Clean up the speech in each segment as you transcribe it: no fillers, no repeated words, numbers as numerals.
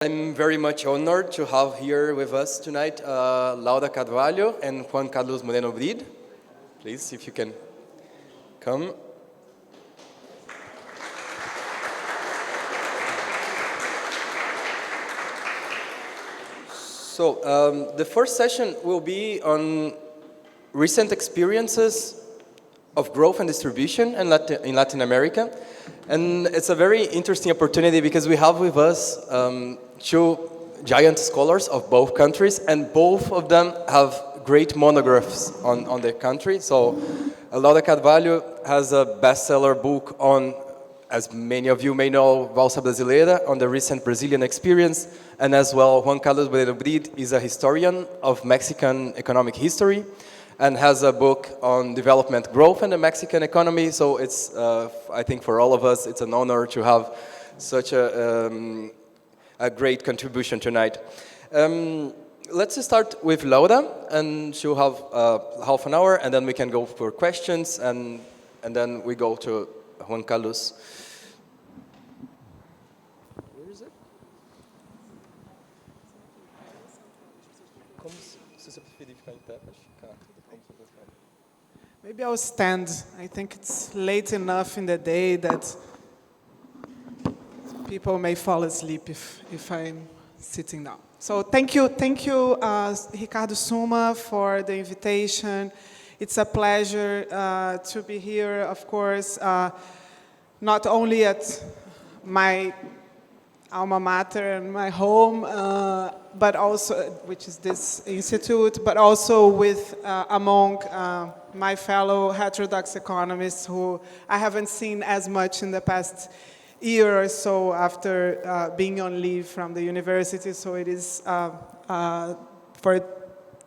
I'm very much honored to have here with us tonight Laura Carvalho and Juan Moreno-Brid. Please, if you can come. So the first session will be on recent experiences of growth and distribution in Latin America. And it's a very interesting opportunity because we have with us two giant scholars of both countries, and both of them have great monographs on their country. So Laura Carvalho has a bestseller book on, as many of you may know, Valsa Brasileira, on the recent Brazilian experience, and as well Juan Moreno-Brid is a historian of Mexican economic history and has a book on development growth and the Mexican economy. So it's, I think for all of us, it's an honor to have such a great contribution tonight. Let's start with Laura, and she'll have half an hour, and then we can go for questions, and then we go to Juan Carlos. Where is it? Maybe I'll stand. I think it's late enough in the day that people may fall asleep if I'm sitting down. So thank you, Ricardo Suma, for the invitation. It's a pleasure to be here, of course, not only at my alma mater and my home, but also, which is this institute, but also with among my fellow heterodox economists who I haven't seen as much in the past year or so after being on leave from the university. So it is, for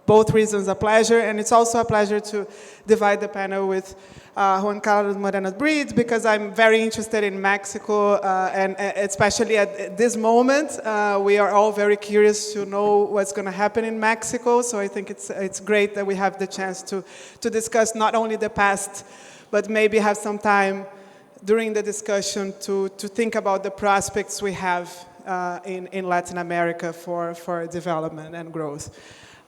both reasons, a pleasure, and it's also a pleasure to divide the panel with Juan Moreno-Brid, because I'm very interested in Mexico, and especially at this moment, we are all very curious to know what's going to happen in Mexico. So I think it's great that we have the chance to discuss not only the past, but maybe have some time during the discussion to think about the prospects we have in Latin America for development and growth.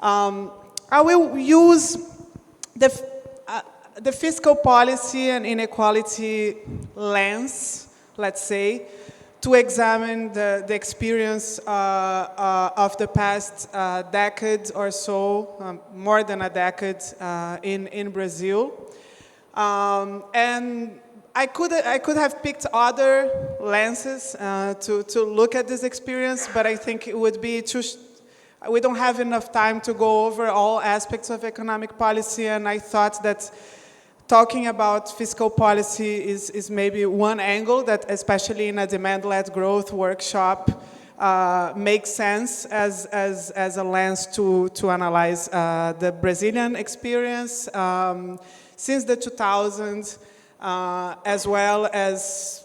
I will use the fiscal policy and inequality lens, let's say, to examine the experience of the past decade or so, more than a decade in Brazil. And I could have picked other lenses to look at this experience, but I think it would be we don't have enough time to go over all aspects of economic policy, and I thought that talking about fiscal policy is maybe one angle that, especially in a demand-led growth workshop, makes sense as a lens to analyze the Brazilian experience since the 2000s, as well as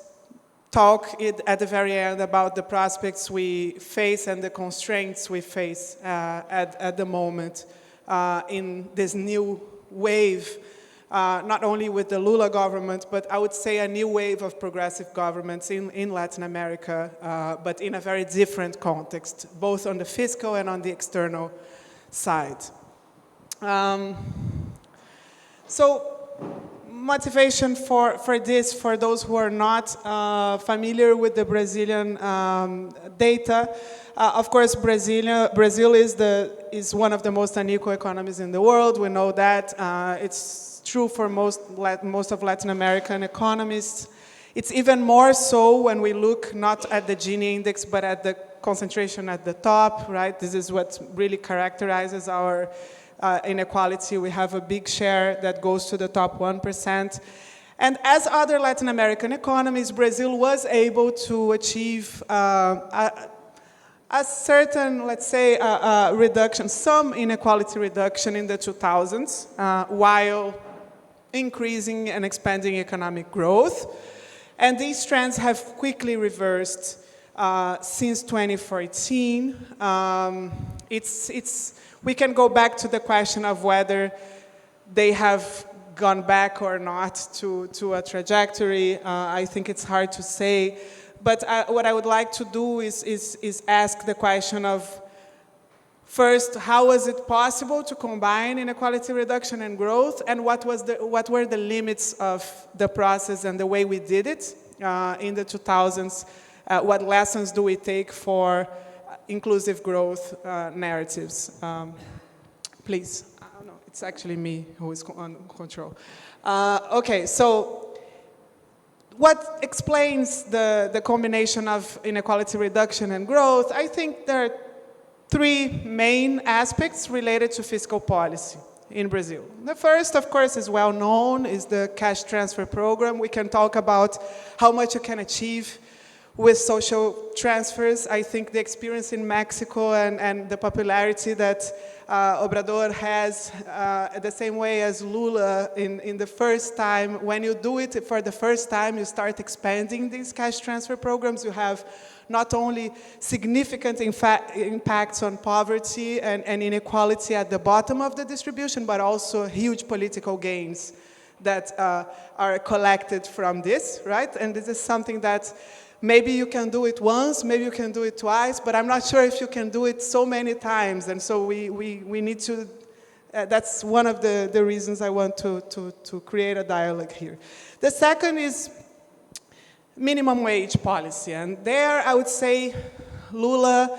talk at the very end about the prospects we face and the constraints we face at the moment in this new wave, not only with the Lula government, but I would say a new wave of progressive governments in Latin America, but in a very different context, both on the fiscal and on the external side. So motivation for this, for those who are not familiar with the Brazilian data, of course, Brazil is one of the most unequal economies in the world. We know that. It's true for most of Latin American economists. It's even more so when we look not at the Gini index, but at the concentration at the top, right? This is what really characterizes our inequality. We have a big share that goes to the top 1%. And as other Latin American economies, Brazil was able to achieve a certain, let's say, reduction, some inequality reduction in the 2000s, while increasing and expanding economic growth. And these trends have quickly reversed since 2014. We can go back to the question of whether they have gone back or not to a trajectory. I think it's hard to say. But what I would like to do is ask the question of, first, how was it possible to combine inequality reduction and growth, and what were the limits of the process and the way we did it in the 2000s? What lessons do we take for inclusive growth narratives? Please. Oh, no, it's actually me who is on control. Okay, so what explains the combination of inequality reduction and growth? I think there are three main aspects related to fiscal policy in Brazil. The first, of course, is well known, is the cash transfer program. We can talk about how much you can achieve with social transfers. I think the experience in Mexico and the popularity that Obrador has, the same way as Lula in the first time, when you do it for the first time, you start expanding these cash transfer programs. You have not only significant impacts on poverty and inequality at the bottom of the distribution, but also huge political gains that are collected from this, right? And this is something that maybe you can do it once, maybe you can do it twice, but I'm not sure if you can do it so many times. And so we need to, that's one of the reasons I want to create a dialogue here. The second is minimum wage policy. And there I would say Lula,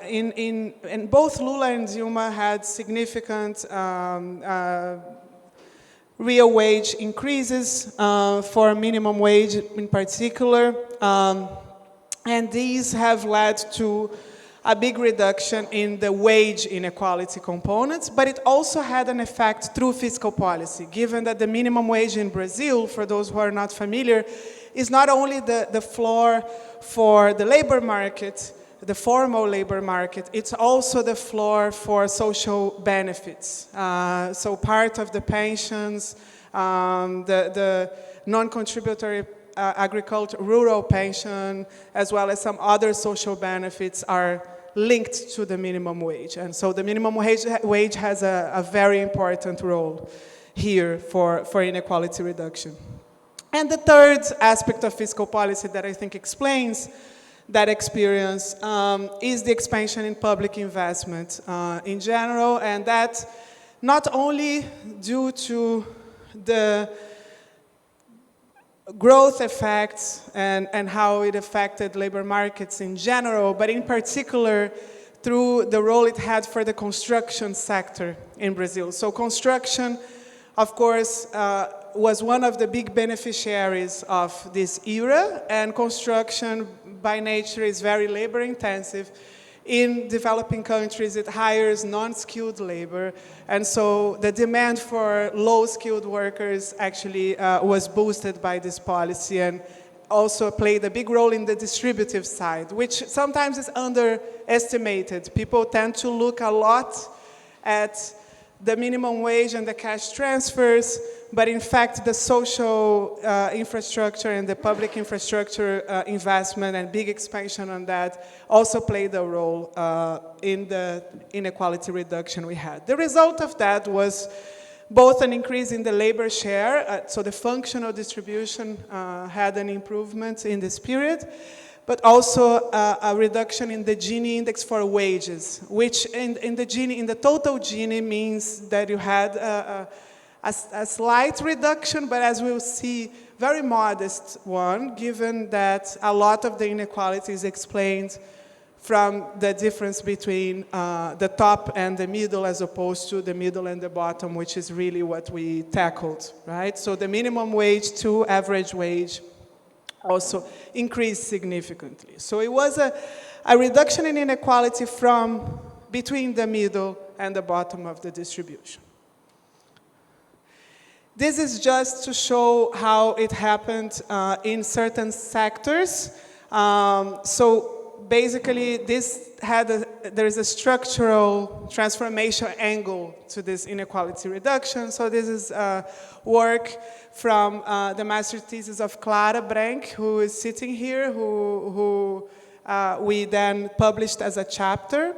in both Lula and Dilma had significant real wage increases for minimum wage in particular, and these have led to a big reduction in the wage inequality components, but it also had an effect through fiscal policy, given that the minimum wage in Brazil, for those who are not familiar, is not only the floor for the labor market, the formal labor market, it's also the floor for social benefits. So part of the pensions, the non-contributory rural pension, as well as some other social benefits are linked to the minimum wage. And so the minimum wage has a very important role here for inequality reduction. And the third aspect of fiscal policy that I think explains that experience is the expansion in public investment in general, and that not only due to the growth effects and how it affected labor markets in general, but in particular through the role it had for the construction sector in Brazil. So construction, of course, was one of the big beneficiaries of this era, and construction by nature is very labor intensive. In developing countries, it hires non-skilled labor, and so the demand for low-skilled workers actually was boosted by this policy and also played a big role in the distributive side, which sometimes is underestimated. People tend to look a lot at the minimum wage and the cash transfers, but in fact the social infrastructure and the public infrastructure investment and big expansion on that also played a role in the inequality reduction we had. The result of that was both an increase in the labor share, so the functional distribution had an improvement in this period, but also a reduction in the Gini index for wages, which in the total Gini means that you had a slight reduction, but as we'll see, very modest one, given that a lot of the inequality is explained from the difference between the top and the middle as opposed to the middle and the bottom, which is really what we tackled, right? So the minimum wage to average wage also increased significantly. So it was a reduction in inequality from between the middle and the bottom of the distribution. This is just to show how it happened in certain sectors. So basically, there is a structural transformation angle to this inequality reduction. So this is work from the master thesis of Clara Brank, who is sitting here, who we then published as a chapter.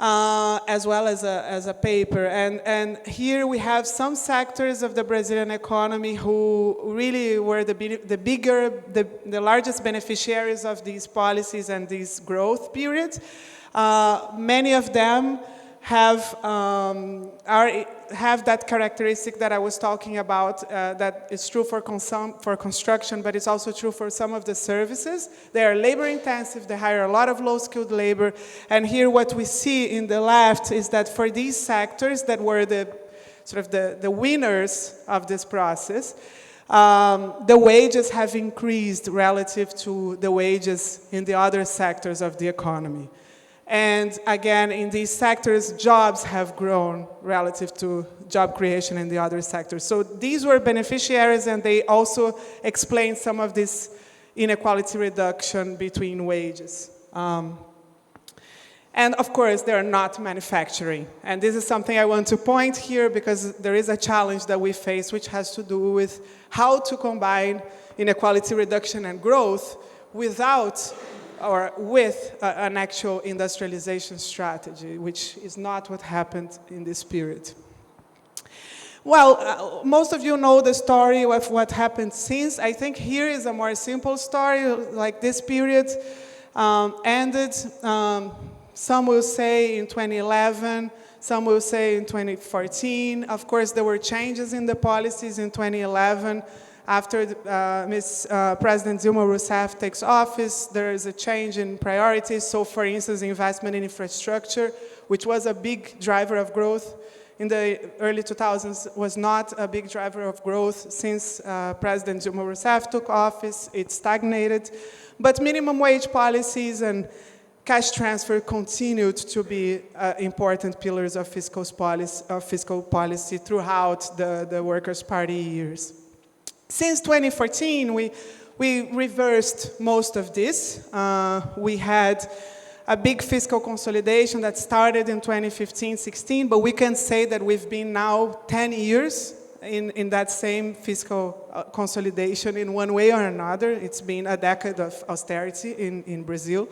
as well as a paper. And here we have some sectors of the Brazilian economy who really were the largest beneficiaries of these policies and these growth periods. Many of them have that characteristic that I was talking about, that is true for construction, but it's also true for some of the services. They are labor intensive, they hire a lot of low-skilled labor, and here what we see in the left is that for these sectors that were the winners of this process, the wages have increased relative to the wages in the other sectors of the economy. And again, in these sectors, jobs have grown relative to job creation in the other sectors. So these were beneficiaries, and they also explain some of this inequality reduction between wages. And of course, they're not manufacturing. And this is something I want to point here because there is a challenge that we face which has to do with how to combine inequality reduction and growth without or with an actual industrialization strategy, which is not what happened in this period. Well, most of you know the story of what happened since. I think here is a more simple story, like this period ended, some will say in 2011, some will say in 2014. Of course, there were changes in the policies in 2011. After President Dilma Rousseff takes office, there is a change in priorities. So, for instance, investment in infrastructure, which was a big driver of growth in the early 2000s, was not a big driver of growth since President Dilma Rousseff took office. It stagnated. But minimum wage policies and cash transfer continued to be important pillars of fiscal policy throughout the Workers' Party years. Since 2014, we reversed most of this. We had a big fiscal consolidation that started in 2015-16, but we can say that we've been now 10 years in that same fiscal consolidation in one way or another. It's been a decade of austerity in Brazil.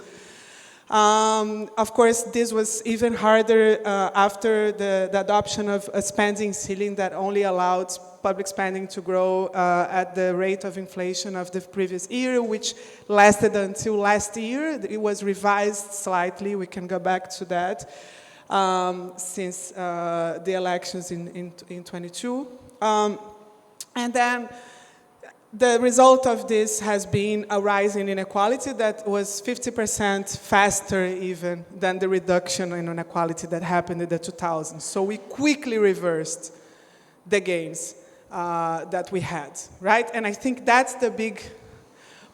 Of course, this was even harder after the adoption of a spending ceiling that only allowed public spending to grow at the rate of inflation of the previous year, which lasted until last year. It was revised slightly. We can go back to that since the elections in 22. And then the result of this has been a rise in inequality that was 50% faster even than the reduction in inequality that happened in the 2000s. So we quickly reversed the gains that we had, right? And I think that's the big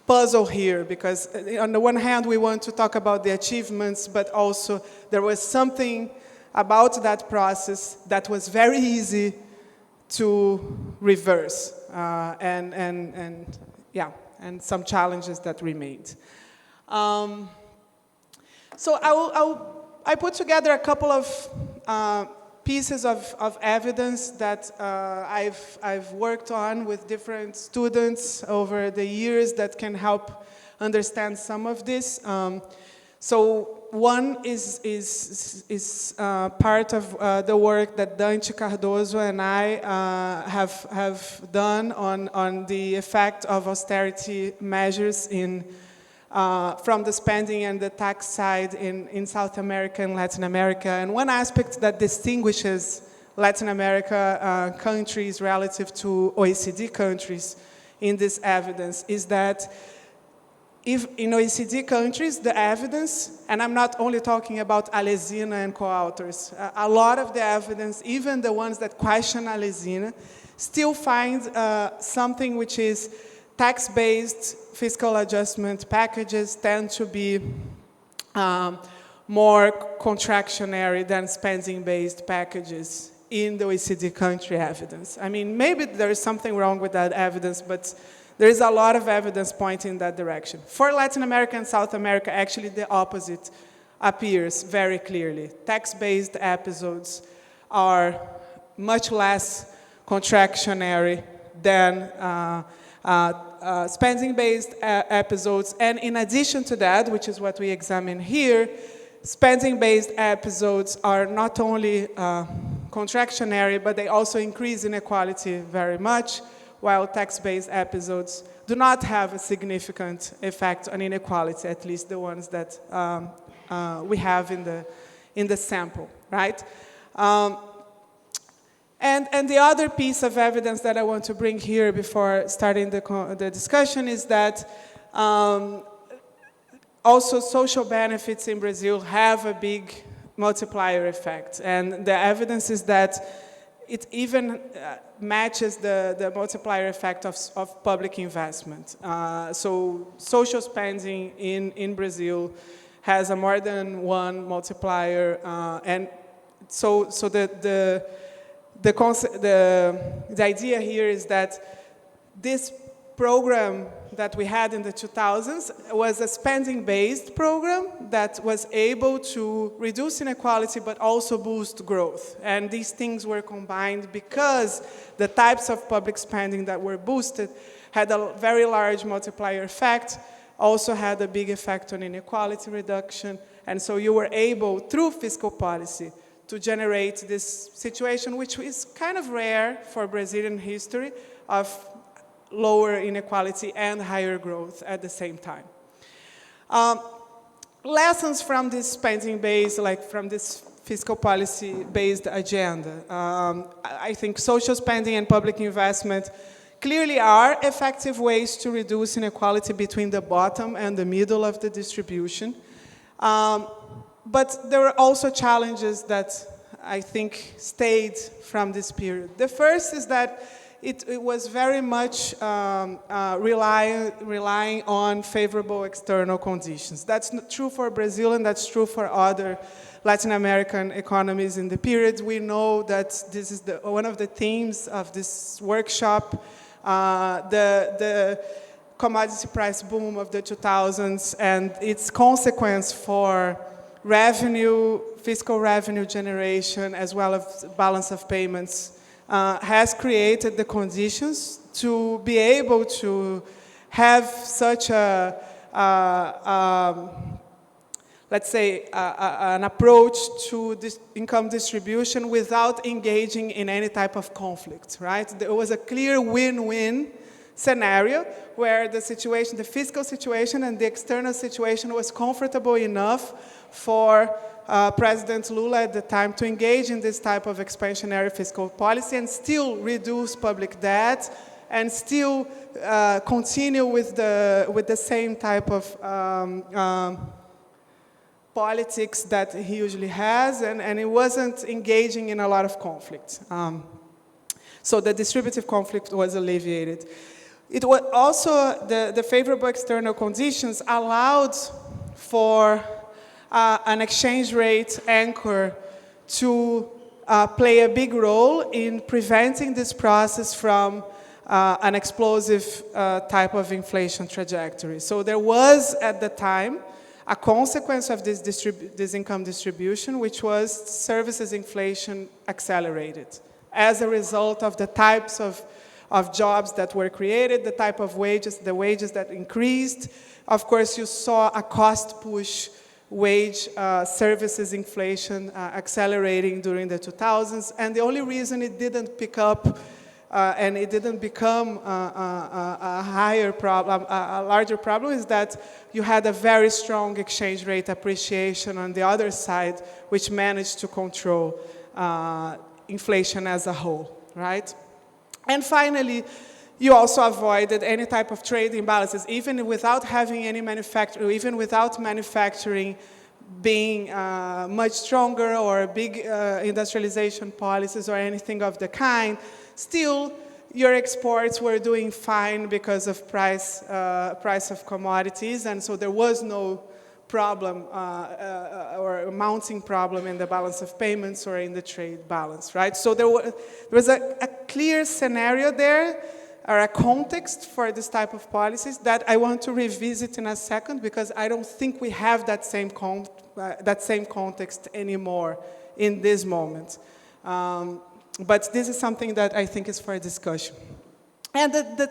puzzle here, because on the one hand, we want to talk about the achievements, but also there was something about that process that was very easy to reverse, and some challenges that remained. So I put together a couple of pieces of evidence that I've worked on with different students over the years that can help understand some of this. So one is part of the work that Dante Cardoso and I have done on the effect of austerity measures from the spending and the tax side in South America and Latin America. And one aspect that distinguishes Latin America countries relative to OECD countries in this evidence is that if in OECD countries, the evidence, and I'm not only talking about Alesina and co-authors, a lot of the evidence, even the ones that question Alesina, still find something which is tax-based fiscal adjustment packages tend to be more contractionary than spending-based packages in the OECD country evidence. I mean, maybe there is something wrong with that evidence, but there is a lot of evidence pointing in that direction. For Latin America and South America, actually the opposite appears very clearly. Tax-based episodes are much less contractionary than spending-based episodes. And in addition to that, which is what we examine here, spending-based episodes are not only contractionary, but they also increase inequality very much, while tax-based episodes do not have a significant effect on inequality, at least the ones that we have in the sample, right? And the other piece of evidence that I want to bring here before starting the discussion is that also social benefits in Brazil have a big multiplier effect. And the evidence is that it even matches the multiplier effect of public investment. So social spending in Brazil has a more than one multiplier, and so the idea here is that this program that we had in the 2000s was a spending-based program that was able to reduce inequality but also boost growth. And these things were combined because the types of public spending that were boosted had a very large multiplier effect, also had a big effect on inequality reduction, and so you were able, through fiscal policy, to generate this situation, which is kind of rare for Brazilian history, of lower inequality and higher growth at the same time. Lessons from this spending-based, like from this fiscal policy-based agenda. I think social spending and public investment clearly are effective ways to reduce inequality between the bottom and the middle of the distribution. But there were also challenges that I think stayed from this period. The first is that it was very much relying on favorable external conditions. That's not true for Brazil, and that's true for other Latin American economies in the period. We know that this is one of the themes of this workshop, the commodity price boom of the 2000s and its consequence for revenue, fiscal revenue generation, as well as balance of payments, has created the conditions to be able to have such let's say, an approach to this income distribution without engaging in any type of conflict, right? There was a clear win-win scenario where the situation, the fiscal situation and the external situation was comfortable enough for President Lula at the time to engage in this type of expansionary fiscal policy and still reduce public debt and still continue with the same type of politics that he usually has, and it wasn't engaging in a lot of conflict. So the distributive conflict was alleviated. It was also, the favorable external conditions allowed for an exchange rate anchor to play a big role in preventing this process from an explosive type of inflation trajectory. So there was, at the time, a consequence of this income distribution, which was services inflation accelerated as a result of the types of jobs that were created, the type of wages, the wages that increased. Of course, you saw a cost push wage services inflation accelerating during the 2000s, and the only reason it didn't pick up and it didn't become a higher problem, a larger problem, is that you had a very strong exchange rate appreciation on the other side, which managed to control inflation as a whole, right? And finally, you also avoided any type of trade imbalances, even without having any manufacturing, even without manufacturing being much stronger or big industrialization policies or anything of the kind. Still, your exports were doing fine because of price of commodities, and so there was no problem or a mounting problem in the balance of payments or in the trade balance, right? So there was a clear scenario there, or a context for this type of policies that I want to revisit in a second, because I don't think we have that same context anymore in this moment. But this is something that I think is for discussion. And the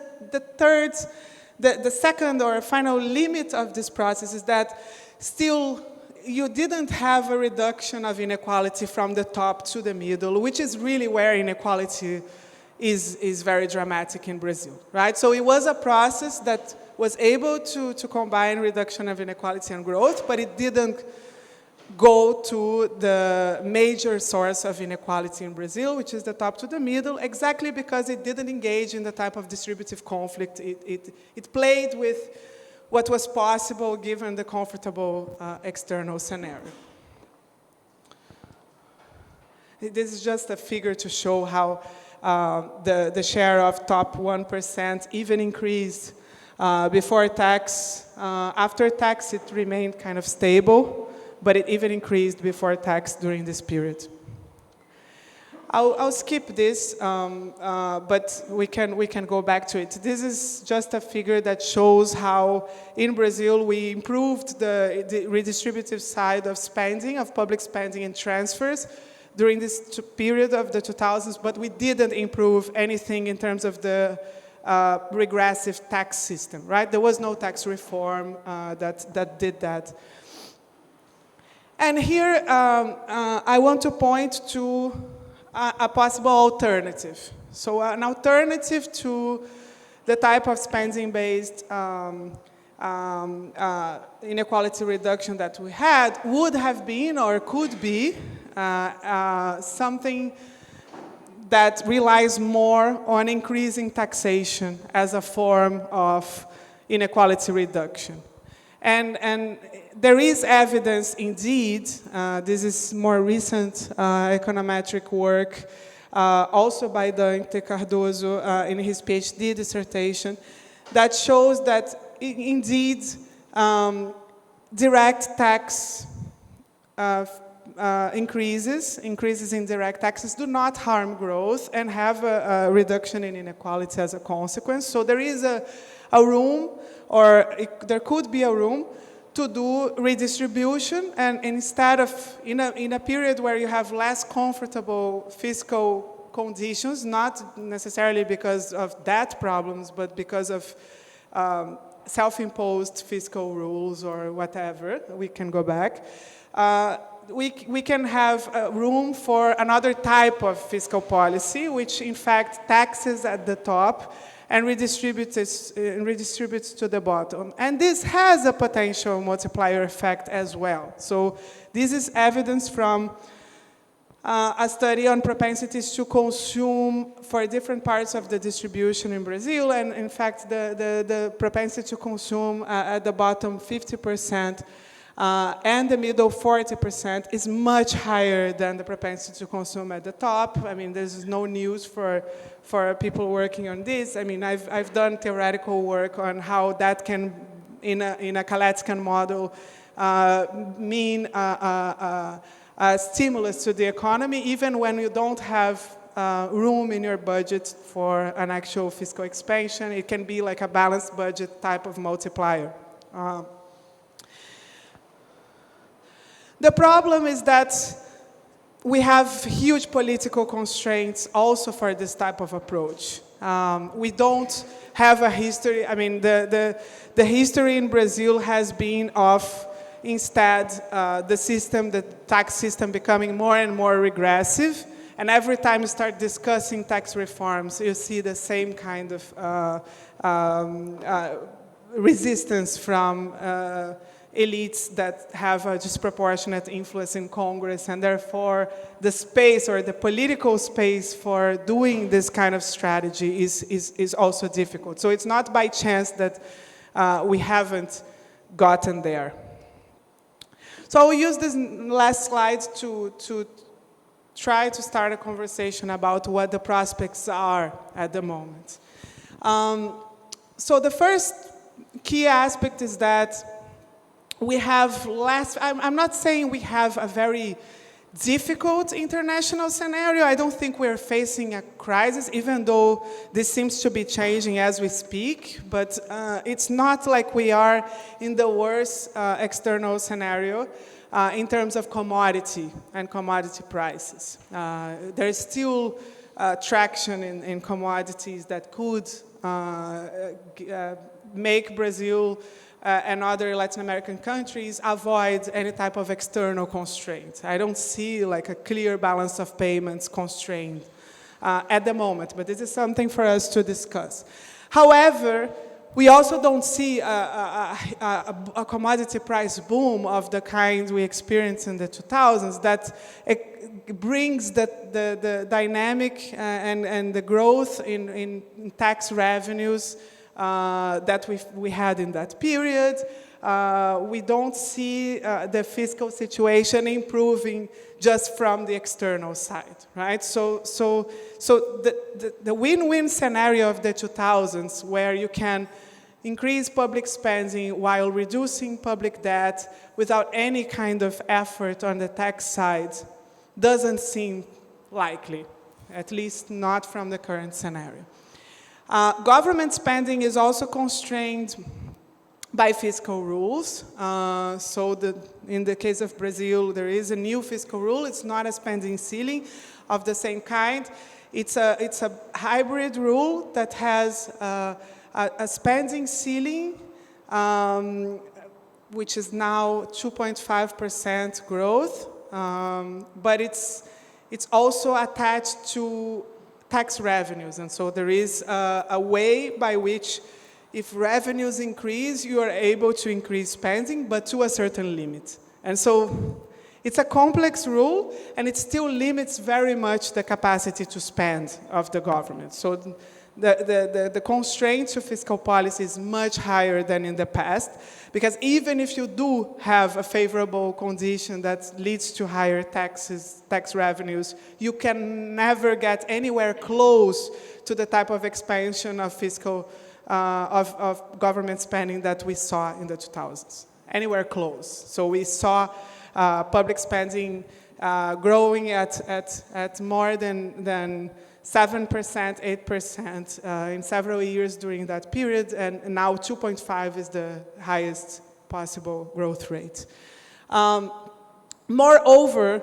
second or final limit of this process is that still you didn't have a reduction of inequality from the top to the middle, which is really where inequality is very dramatic in Brazil, right? So it was a process that was able to combine reduction of inequality and growth, but it didn't go to the major source of inequality in Brazil, which is the top to the middle, exactly because it didn't engage in the type of distributive conflict. It played with what was possible given the comfortable external scenario. This is just a figure to show how the share of top 1% even increased before tax. After tax, it remained kind of stable, but it even increased before tax during this period. I'll skip this, but we can go back to it. This is just a figure that shows how in Brazil we improved the redistributive side of spending, of public spending and transfers during this period of the 2000s, but we didn't improve anything in terms of the regressive tax system, right? There was no tax reform that did that. And here I want to point to a possible alternative. So an alternative to the type of spending-based inequality reduction that we had would have been or could be something that relies more on increasing taxation as a form of inequality reduction. And there is evidence indeed, this is more recent econometric work, also by Dante Cardoso in his PhD dissertation, that shows that indeed direct tax increases in direct taxes do not harm growth and have a reduction in inequality as a consequence. So there is a room, or there could be a room to do redistribution, and instead of, in a period where you have less comfortable fiscal conditions, not necessarily because of debt problems, but because of self-imposed fiscal rules or whatever, we can go back, we can have room for another type of fiscal policy, which in fact taxes at the top and redistributes to the bottom. And this has a potential multiplier effect as well. So this is evidence from a study on propensities to consume for different parts of the distribution in Brazil. And in fact, the propensity to consume at the bottom 50%, and the middle 40% is much higher than the propensity to consume at the top. I mean, there's no news for people working on this. I mean, I've done theoretical work on how that can, in a Kaleckian model, mean a stimulus to the economy, even when you don't have room in your budget for an actual fiscal expansion. It can be like a balanced budget type of multiplier. The problem is that we have huge political constraints also for this type of approach. We don't have a history. I mean, the history in Brazil has been of, instead, the tax system becoming more and more regressive. And every time you start discussing tax reforms, you see the same kind of resistance from elites that have a disproportionate influence in Congress, and therefore the space or the political space for doing this kind of strategy is also difficult. So it's not by chance that we haven't gotten there. So I'll use this last slide to try to start a conversation about what the prospects are at the moment. So the first key aspect is that we have less. I'm not saying we have a very difficult international scenario. I don't think we're facing a crisis, even though this seems to be changing as we speak. But it's not like we are in the worst external scenario in terms of commodity and commodity prices. There is still traction in commodities that could make Brazil and other Latin American countries avoid any type of external constraint. I don't see like a clear balance of payments constraint at the moment, but this is something for us to discuss. However, we also don't see a commodity price boom of the kind we experienced in the 2000s that brings the dynamic and the growth in tax revenues that we had in that period. We don't see the fiscal situation improving just from the external side, right? So the win-win scenario of the 2000s, where you can increase public spending while reducing public debt without any kind of effort on the tax side, doesn't seem likely, at least not from the current scenario. Government spending is also constrained by fiscal rules. In the case of Brazil, there is a new fiscal rule. It's not a spending ceiling of the same kind. It's a hybrid rule that has a spending ceiling, which is now 2.5% growth, but it's also attached to tax revenues. And so there is a way by which, if revenues increase, you are able to increase spending, but to a certain limit. And so it's a complex rule, and it still limits very much the capacity to spend of the government. So the constraint to fiscal policy is much higher than in the past, because even if you do have a favorable condition that leads to higher tax revenues, you can never get anywhere close to the type of expansion of fiscal of government spending that we saw in the 2000s, anywhere close. So we saw public spending growing at more than 7%, 8% in several years during that period, and now 2.5 is the highest possible growth rate. Moreover,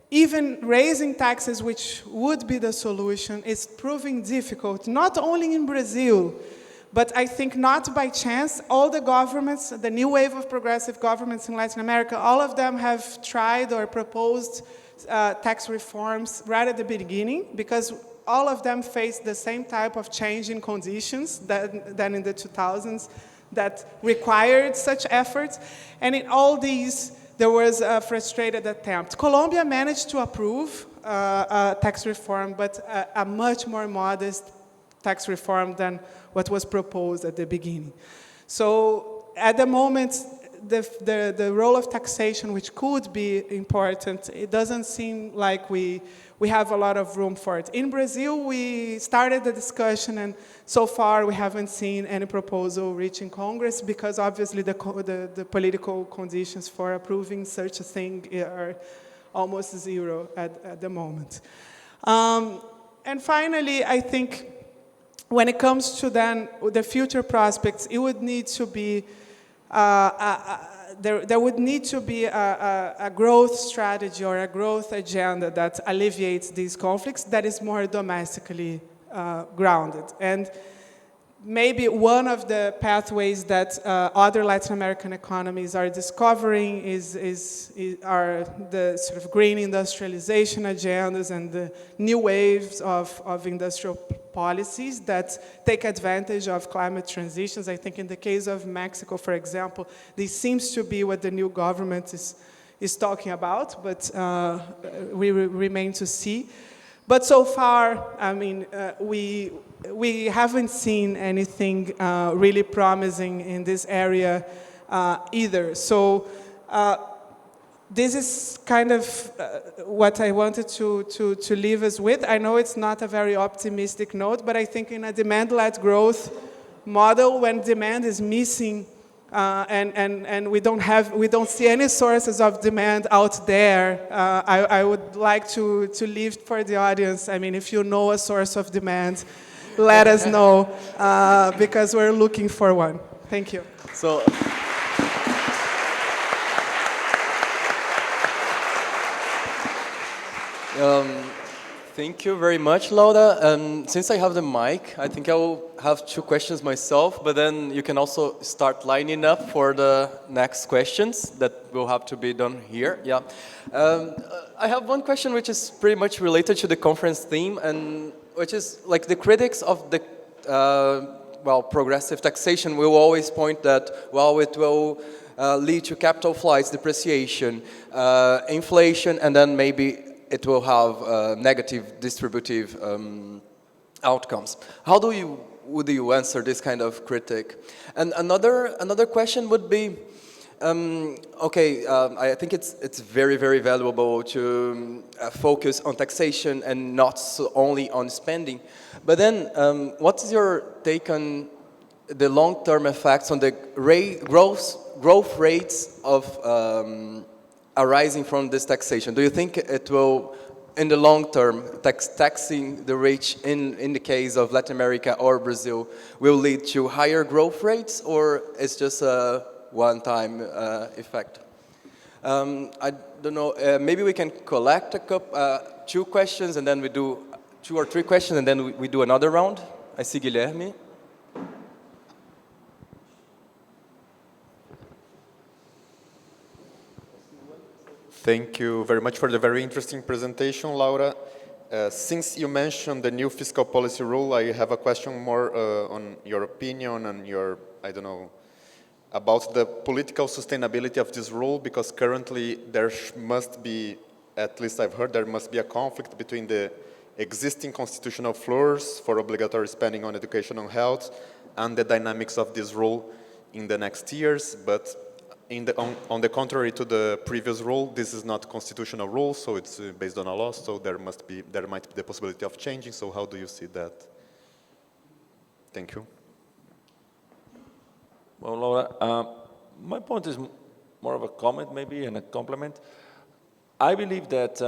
even raising taxes, which would be the solution, is proving difficult, not only in Brazil, but I think not by chance. All the governments, the new wave of progressive governments in Latin America, all of them have tried or proposed tax reforms right at the beginning, because all of them faced the same type of change in conditions than in the 2000s that required such efforts. And in all these, there was a frustrated attempt. Colombia managed to approve tax reform, but a much more modest tax reform than what was proposed at the beginning. So at the moment, the role of taxation, which could be important, it doesn't seem like we have a lot of room for it. In Brazil, we started the discussion, and so far we haven't seen any proposal reaching Congress, because obviously the political conditions for approving such a thing are almost zero at the moment. And finally, I think when it comes to then the future prospects, it would need to be there would need to be a growth strategy or a growth agenda that alleviates these conflicts that is more domestically grounded. And maybe one of the pathways that other Latin American economies are discovering are the sort of green industrialization agendas and the new waves of industrial policies that take advantage of climate transitions. I think in the case of Mexico, for example, this seems to be what the new government is talking about, but we remain to see. But so far, I mean, we haven't seen anything really promising in this area either. So this is kind of what I wanted to leave us with. I know it's not a very optimistic note, but I think in a demand-led growth model, when demand is missing and we don't see any sources of demand out there, I would like to leave for the audience. I mean, if you know a source of demand, let us know, because we're looking for one. Thank you. So, Thank you very much, Laura. Since I have the mic, I think I will have 2 questions myself, but then you can also start lining up for the next questions that will have to be done here. Yeah. I have one question which is pretty much related to the conference theme, and which is like the critics of the progressive taxation will always point that, well, it will lead to capital flights, depreciation, inflation, and then maybe it will have negative distributive outcomes. How would you answer this kind of critic? And another question would be, I think it's very, very valuable to focus on taxation and not so only on spending. But then, what is your take on the long-term effects on the growth rates of arising from this taxation? Do you think it will, in the long term, taxing the rich in the case of Latin America or Brazil will lead to higher growth rates, or it's just a one-time effect? I don't know, maybe we can collect 2 questions and then we do 2 or 3 questions and then we do another round. I see Guilherme. Thank you very much for the very interesting presentation, Laura. Since you mentioned the new fiscal policy rule, I have a question more on your opinion and your, I don't know, about the political sustainability of this rule, because currently there must be, at least I've heard, there must be a conflict between the existing constitutional floors for obligatory spending on education and health and the dynamics of this rule in the next years. But on the contrary to the previous rule, this is not constitutional rule, so it's based on a law, so there might be the possibility of changing. So how do you see that? Thank you. Well, Laura, my point is more of a comment maybe and a compliment. I believe that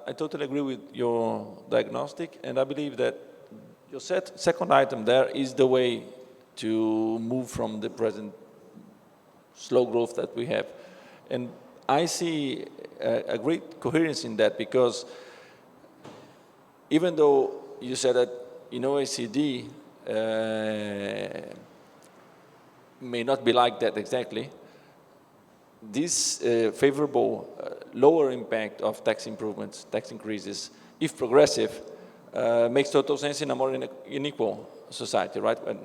I totally agree with your diagnostic, and I believe that your second item there is the way to move from the present slow growth that we have. And I see a great coherence in that, because even though you said that in OECD may not be like that exactly, this favorable lower impact of tax improvements, tax increases, if progressive, makes total sense in a more unequal society, right? And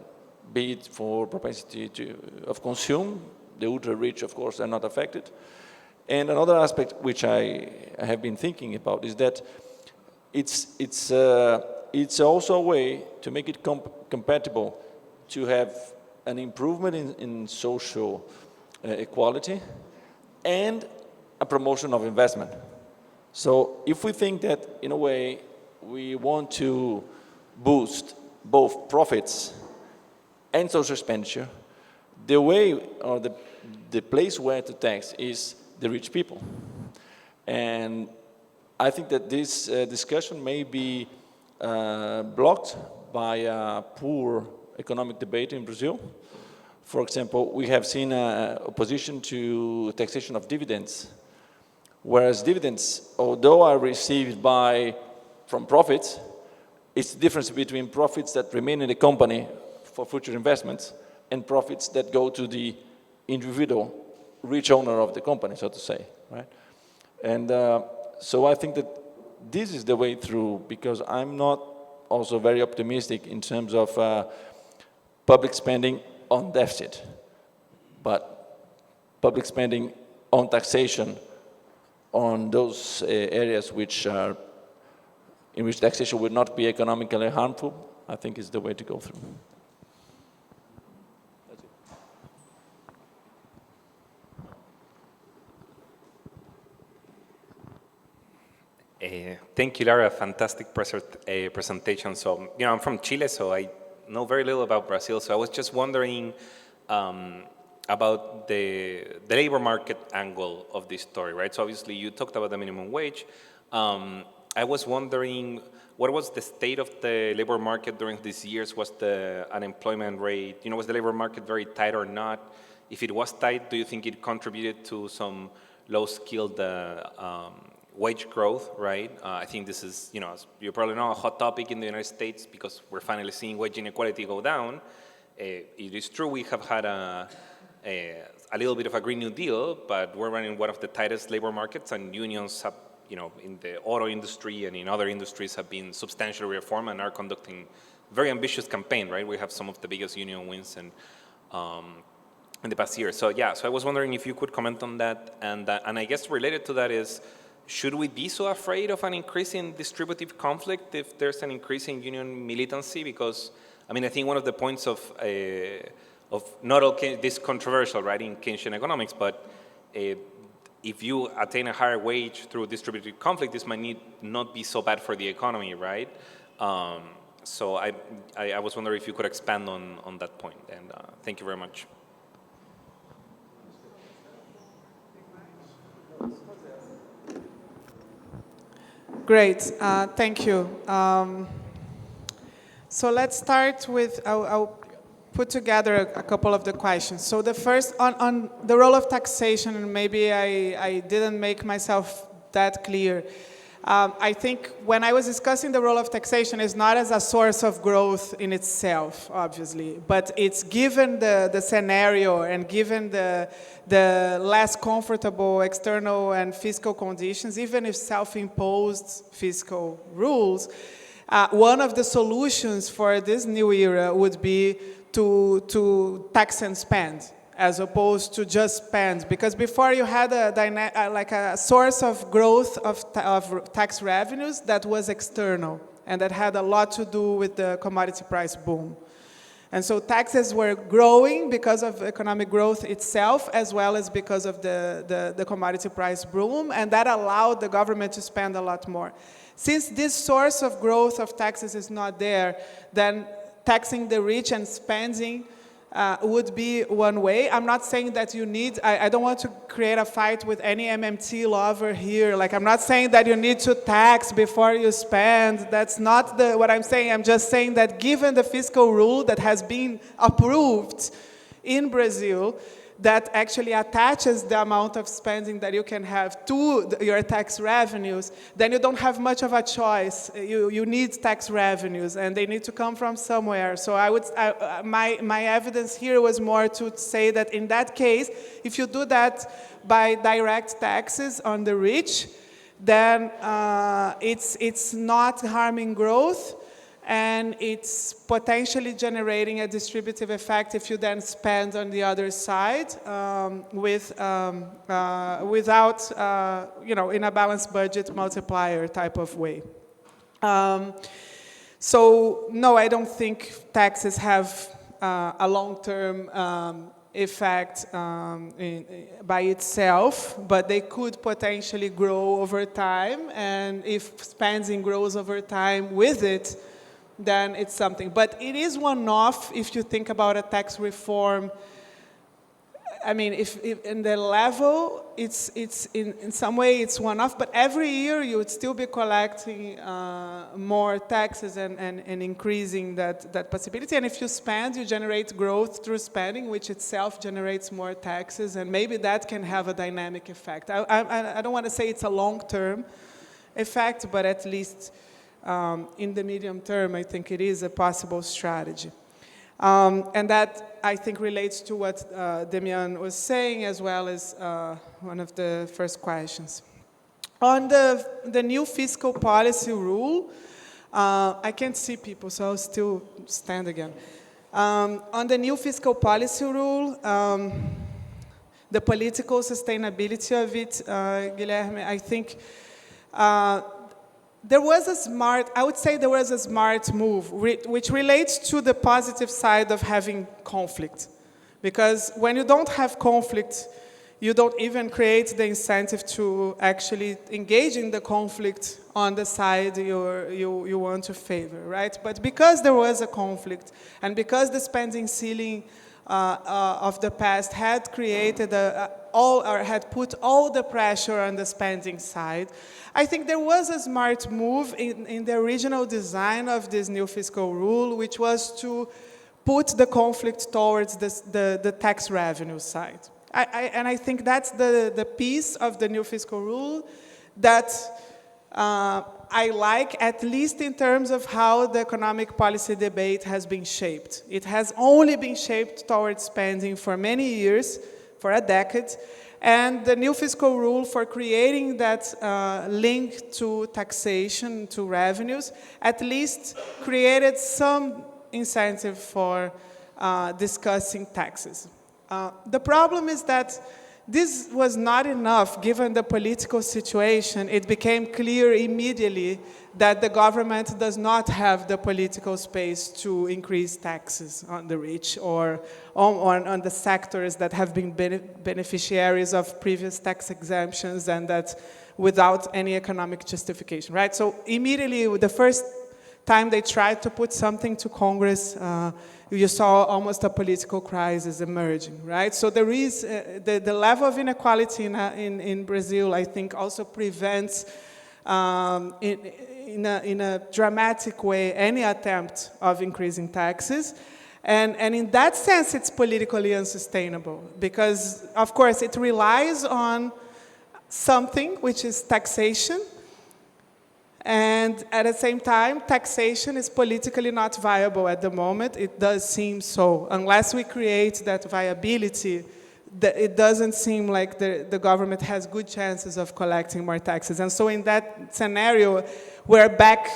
be it for propensity of consume, the ultra-rich, of course, are not affected. And another aspect which I have been thinking about is that it's also a way to make it compatible to have an improvement in social equality and a promotion of investment. So if we think that, in a way, we want to boost both profits and social expenditure, the way or the place where to tax is the rich people. And I think that this discussion may be blocked by a poor economic debate in Brazil. For example, we have seen opposition to taxation of dividends, whereas dividends, although are received from profits, it's the difference between profits that remain in the company for future investments and profits that go to the individual rich owner of the company, so to say, right? And so I think that this is the way through, because I'm not also very optimistic in terms of public spending on deficit, but public spending on taxation on those areas in which taxation would not be economically harmful, I think is the way to go through. Thank you, Lara. Fantastic presentation. So, I'm from Chile, so I know very little about Brazil. So I was just wondering about the labor market angle of this story, right? So obviously you talked about the minimum wage. I was wondering, what was the state of the labor market during these years? Was the unemployment rate, was the labor market very tight or not? If it was tight, do you think it contributed to some low-skilled wage growth, right? I think this is, as you probably know, a hot topic in the United States because we're finally seeing wage inequality go down. It is true we have had a little bit of a Green New Deal, but we're running one of the tightest labor markets, and unions have, in the auto industry and in other industries have been substantially reformed and are conducting very ambitious campaign, right? We have some of the biggest union wins in the past year. So I was wondering if you could comment on that, and I guess related to that is, should we be so afraid of an increase in distributive conflict if there's an increase in union militancy? Because, I think one of the points of not all this controversial, right, in Keynesian economics, but if you attain a higher wage through distributive conflict, this might not be so bad for the economy, right? So I was wondering if you could expand on that point, and thank you very much. Great, thank you. So let's start with, I'll put together a couple of the questions. So the first, on the role of taxation, and maybe I didn't make myself that clear. I think when I was discussing the role of taxation, it's not as a source of growth in itself, obviously, but it's given the scenario and given the less comfortable external and fiscal conditions, even if self-imposed fiscal rules, one of the solutions for this new era would be to tax and spend, as opposed to just spend. Because before you had a source of growth of tax revenues that was external, and that had a lot to do with the commodity price boom. And so taxes were growing because of economic growth itself, as well as because of the commodity price boom, and that allowed the government to spend a lot more. Since this source of growth of taxes is not there, then taxing the rich and spending would be one way. I'm not saying that you need, I don't want to create a fight with any MMT lover here. Like, I'm not saying that you need to tax before you spend. That's not what I'm saying. I'm just saying that given the fiscal rule that has been approved in Brazil, that actually attaches the amount of spending that you can have to your tax revenues, then you don't have much of a choice. You need tax revenues, and they need to come from somewhere. So my evidence here was more to say that in that case, if you do that by direct taxes on the rich, then it's not harming growth, and it's potentially generating a distributive effect if you then spend on the other side without, in a balanced budget multiplier type of way. So no, I don't think taxes have a long-term effect by itself, but they could potentially grow over time, and if spending grows over time with it, then it's something. But it is one-off if you think about a tax reform. I mean, if in the level, it's in some way it's one-off, but every year you would still be collecting more taxes and increasing that possibility. And if you spend, you generate growth through spending, which itself generates more taxes, and maybe that can have a dynamic effect. I don't want to say it's a long-term effect, but at least in the medium term, I think it is a possible strategy. And that, I think, relates to what Demian was saying, as well as one of the first questions. On the new fiscal policy rule, I can't see people, so I'll still stand again. On the new fiscal policy rule, the political sustainability of it, Guilherme, I think there was a smart move, which relates to the positive side of having conflict. Because when you don't have conflict, you don't even create the incentive to actually engage in the conflict on the side you want to favor, right? But because there was a conflict, and because the spending ceiling of the past had created had put all the pressure on the spending side, I think there was a smart move in the original design of this new fiscal rule, which was to put the conflict towards the tax revenue side. And I think that's the piece of the new fiscal rule that I like, at least in terms of how the economic policy debate has been shaped. It has only been shaped towards spending for many years, for a decade, and the new fiscal rule for creating that link to taxation, to revenues, at least created some incentive for discussing taxes. The problem is that this was not enough, given the political situation. It became clear immediately that the government does not have the political space to increase taxes on the rich or on the sectors that have been beneficiaries of previous tax exemptions and that without any economic justification, right? So immediately, the first time they tried to put something to Congress, you saw almost a political crisis emerging, right? So there is, the level of inequality in Brazil, I think, also prevents, in a dramatic way, any attempt of increasing taxes. And in that sense, it's politically unsustainable because, of course, it relies on something, which is taxation. And at the same time, taxation is politically not viable at the moment. It does seem so. Unless we create that viability, it doesn't seem like the government has good chances of collecting more taxes. And so in that scenario, we're back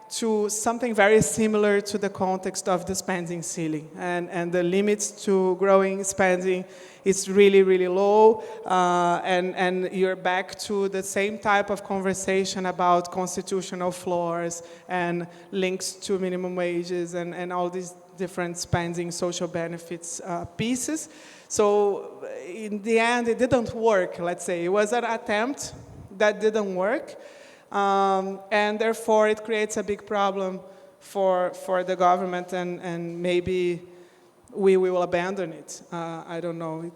to something very similar to the context of the spending ceiling. And the limits to growing spending is really, really low. And you're back to the same type of conversation about constitutional floors and links to minimum wages and all these different spending social benefits pieces. So in the end, it didn't work, let's say. It was an attempt that didn't work. And therefore, it creates a big problem for the government, and maybe we will abandon it. I don't know.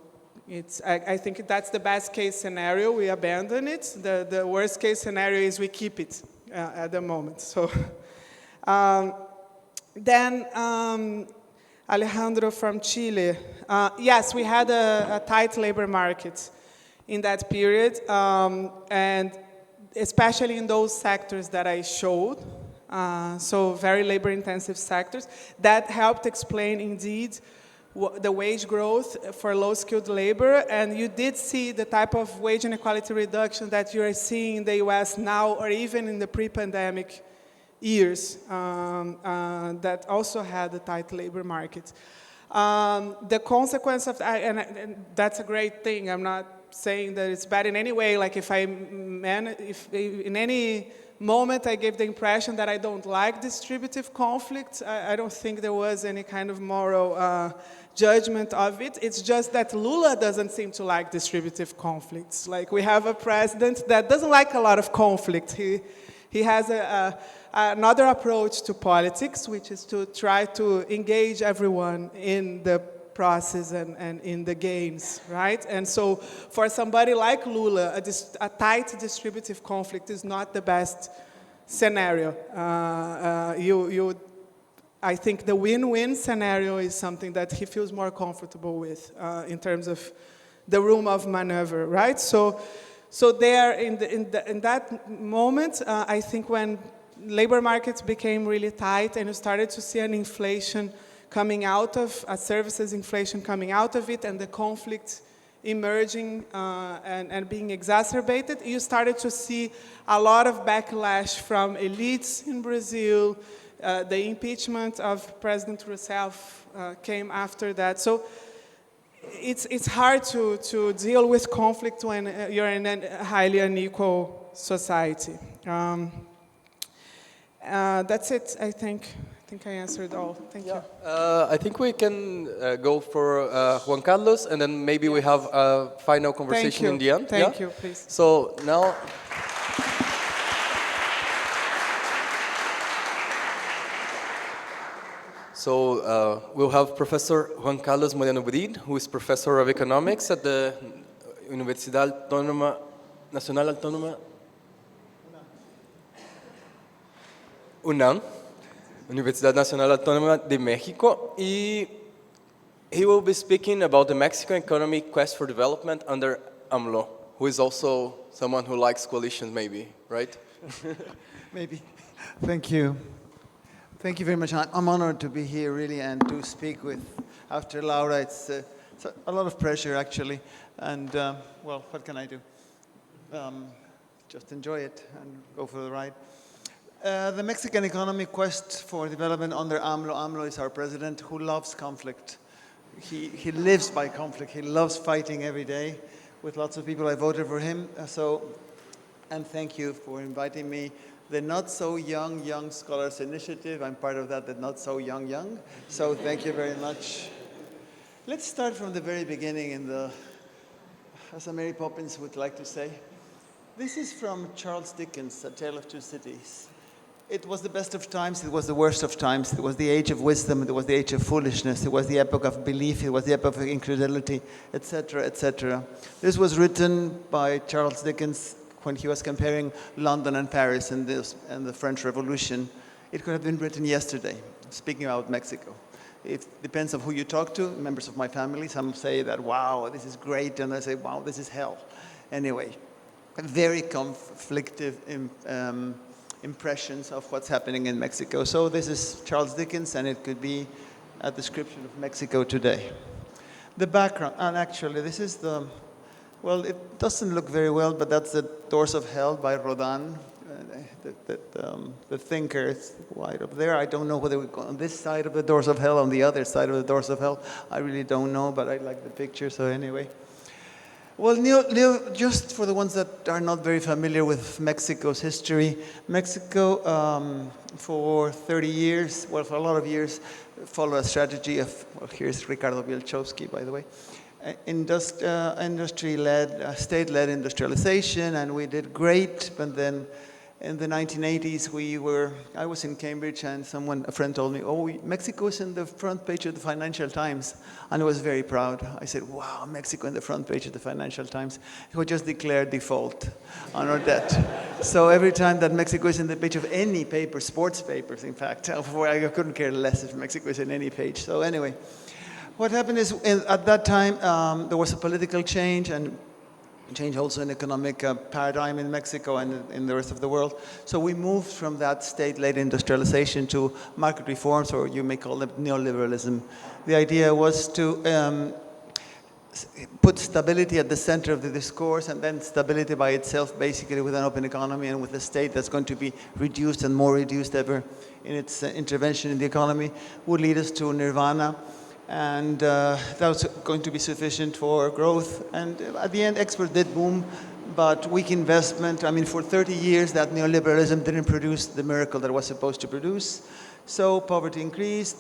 I think that's the best case scenario. We abandon it. The worst case scenario is we keep it at the moment. So then Alejandro from Chile. Yes, we had a tight labor market in that period, and especially in those sectors that I showed, so very labor-intensive sectors, that helped explain indeed the wage growth for low-skilled labor, and you did see the type of wage inequality reduction that you are seeing in the US now, or even in the pre-pandemic years that also had a tight labor market. The consequence of that, and that's a great thing, I'm not saying that it's bad in any way, like if in any moment I gave the impression that I don't like distributive conflict, I don't think there was any kind of moral judgment of it. It's just that Lula doesn't seem to like distributive conflicts. Like, we have a president that doesn't like a lot of conflict. He has another approach to politics, which is to try to engage everyone in the process and in the games, right? And so for somebody like Lula, a tight distributive conflict is not the best scenario. I think the win-win scenario is something that he feels more comfortable with in terms of the room of maneuver, right? So there, in that moment, I think when labor markets became really tight and you started to see an inflation coming out of, a services inflation coming out of it, and the conflict emerging and being exacerbated, you started to see a lot of backlash from elites in Brazil. The impeachment of President Rousseff came after that. So it's hard to deal with conflict when you're in a highly unequal society. That's it, I think. I think I answered all. Thank you. I think we can go for Juan Carlos, and then maybe we have a final conversation in the end. Thank you, please. So now... So we'll have Professor Juan Carlos Moreno-Brid, who is Professor of Economics at the Universidad Nacional Autónoma UNAM, Universidad Nacional Autónoma de México, and he will be speaking about the Mexican economic quest for development under AMLO, who is also someone who likes coalitions, maybe, right? Maybe. Thank you. Thank you very much. I'm honored to be here, really, and to speak with, after Laura. It's a lot of pressure, actually. And, well, what can I do? Just enjoy it and go for the ride. The Mexican economy quest for development under AMLO. AMLO is our president who loves conflict. He lives by conflict. He loves fighting every day with lots of people. I voted for him. And thank you for inviting me. The Not So Young Scholars Initiative, I'm part of that, the Not So Young. So thank you very much. Let's start from the very beginning as Mary Poppins would like to say. This is from Charles Dickens, A Tale of Two Cities. It was the best of times, it was the worst of times. It was the age of wisdom, it was the age of foolishness, it was the epoch of belief, it was the epoch of incredulity, etc., etc. This was written by Charles Dickens when he was comparing London and Paris in the French Revolution. It could have been written yesterday, speaking about Mexico. It depends on who you talk to, members of my family. Some say that, wow, this is great, and I say, wow, this is hell. Anyway, very conflictive impressions of what's happening in Mexico. So this is Charles Dickens, and it could be a description of Mexico today. The background, and actually this is well, it doesn't look very well, but that's the Doors of Hell by Rodin. The thinker is right up there. I don't know whether we go on this side of the Doors of Hell, on the other side of the Doors of Hell. I really don't know, but I like the picture, so anyway. Well, just for the ones that are not very familiar with Mexico's history, Mexico for 30 years, well, for a lot of years, followed a strategy of, well, here's Ricardo Bielchowski, by the way, industry-led, state-led industrialization, and we did great. But then in the 1980s, I was in Cambridge, and a friend told me, oh, Mexico is in the front page of the Financial Times. And I was very proud. I said, wow, Mexico in the front page of the Financial Times. We just declared default on our debt. So every time that Mexico is in the page of any paper, sports papers, in fact, I couldn't care less if Mexico is in any page. So anyway, what happened is, at that time, there was a political change, and change also in economic paradigm in Mexico and in the rest of the world. So we moved from that state-led industrialization to market reforms, or you may call them neoliberalism. The idea was to put stability at the center of the discourse, and then stability by itself, basically, with an open economy and with a state that's going to be reduced and more reduced ever in its intervention in the economy, would lead us to nirvana. And that was going to be sufficient for growth. And at the end, exports did boom, but weak investment. I mean, for 30 years, that neoliberalism didn't produce the miracle that it was supposed to produce. So poverty increased.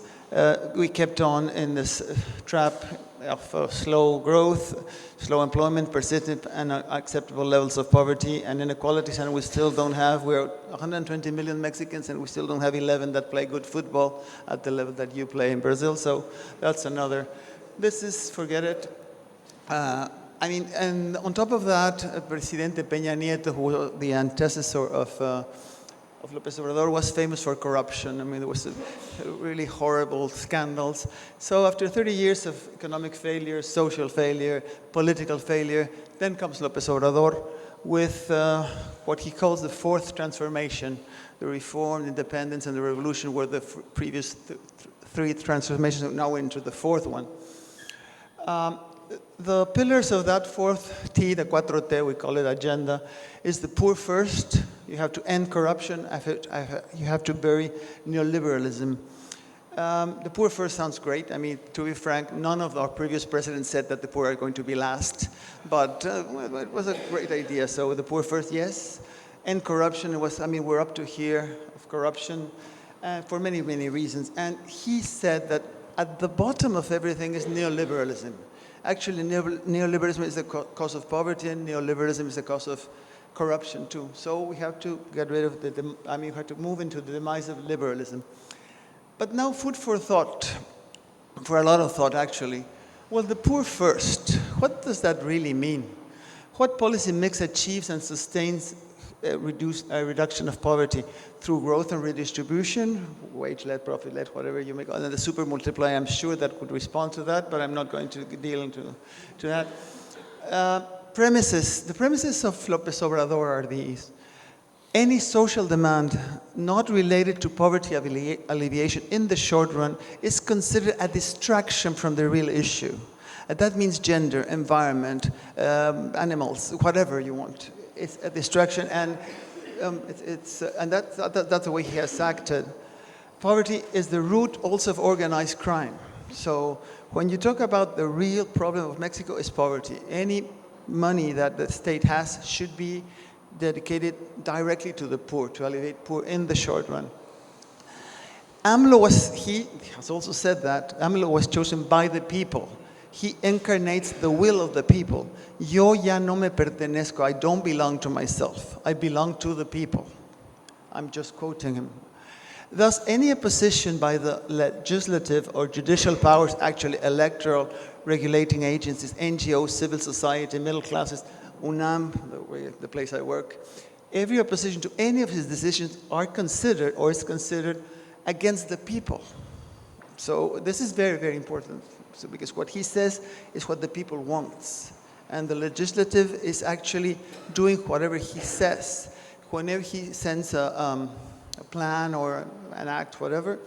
We kept on in this trap of slow growth, slow employment, persistent and unacceptable levels of poverty and inequalities, and we still don't have, we're 120 million Mexicans, and we still don't have 11 that play good football at the level that you play in Brazil, so that's another. This is, forget it. I mean, and on top of that, Presidente Peña Nieto, who was the antecessor of López Obrador, was famous for corruption. I mean, there was really horrible scandals. So after 30 years of economic failure, social failure, political failure, then comes López Obrador with what he calls the fourth transformation. The reform, independence, and the revolution were the previous three transformations, now into the fourth one. The pillars of that fourth T, the 4T, we call it agenda, is the poor first. You have to end corruption. You have to bury neoliberalism. The poor first sounds great. I mean, to be frank, none of our previous presidents said that the poor are going to be last. But it was a great idea. So the poor first, yes. End corruption, we're up to here of corruption for many, many reasons. And he said that at the bottom of everything is neoliberalism. Actually, neoliberalism is the cause of poverty, and neoliberalism is the cause of corruption too. So we have to get rid of we have to move into the demise of liberalism. But now, food for thought, for a lot of thought actually. Well, the poor first, what does that really mean? What policy mix achieves and sustains a reduction of poverty through growth and redistribution, wage-led, profit-led, whatever you may call it, and the super multiplier, I'm sure that could respond to that, but I'm not going to deal into that. The premises of López Obrador are these. Any social demand not related to poverty alleviation in the short run is considered a distraction from the real issue. And that means gender, environment, animals, whatever you want. It's a distraction, and that's the way he has acted. Poverty is the root also of organized crime. So when you talk about the real problem of Mexico is poverty. Any money that the state has should be dedicated directly to the poor, to alleviate poor in the short run. He has also said that AMLO was chosen by the people. He incarnates the will of the people. Yo ya no me pertenezco. I don't belong to myself. I belong to the people. I'm just quoting him. Thus, any opposition by the legislative or judicial powers, actually electoral regulating agencies, NGOs, civil society, middle classes, UNAM, the place I work, every opposition to any of his decisions are considered or is considered against the people. So this is very, very important. So because what he says is what the people want. And the legislative is actually doing whatever he says. Whenever he sends a plan or an act, whatever,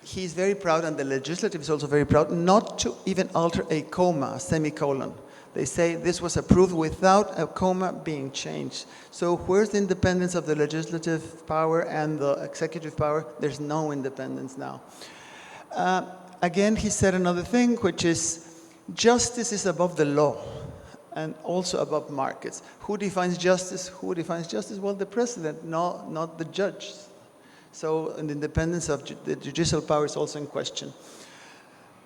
he's very proud, and the legislative is also very proud, not to even alter a comma, a semicolon. They say this was approved without a comma being changed. So where's the independence of the legislative power and the executive power? There's no independence now. Again, he said another thing, which is justice is above the law and also above markets. Who defines justice? Who defines justice? Well, the president, not the judge. So the independence of the judicial power is also in question.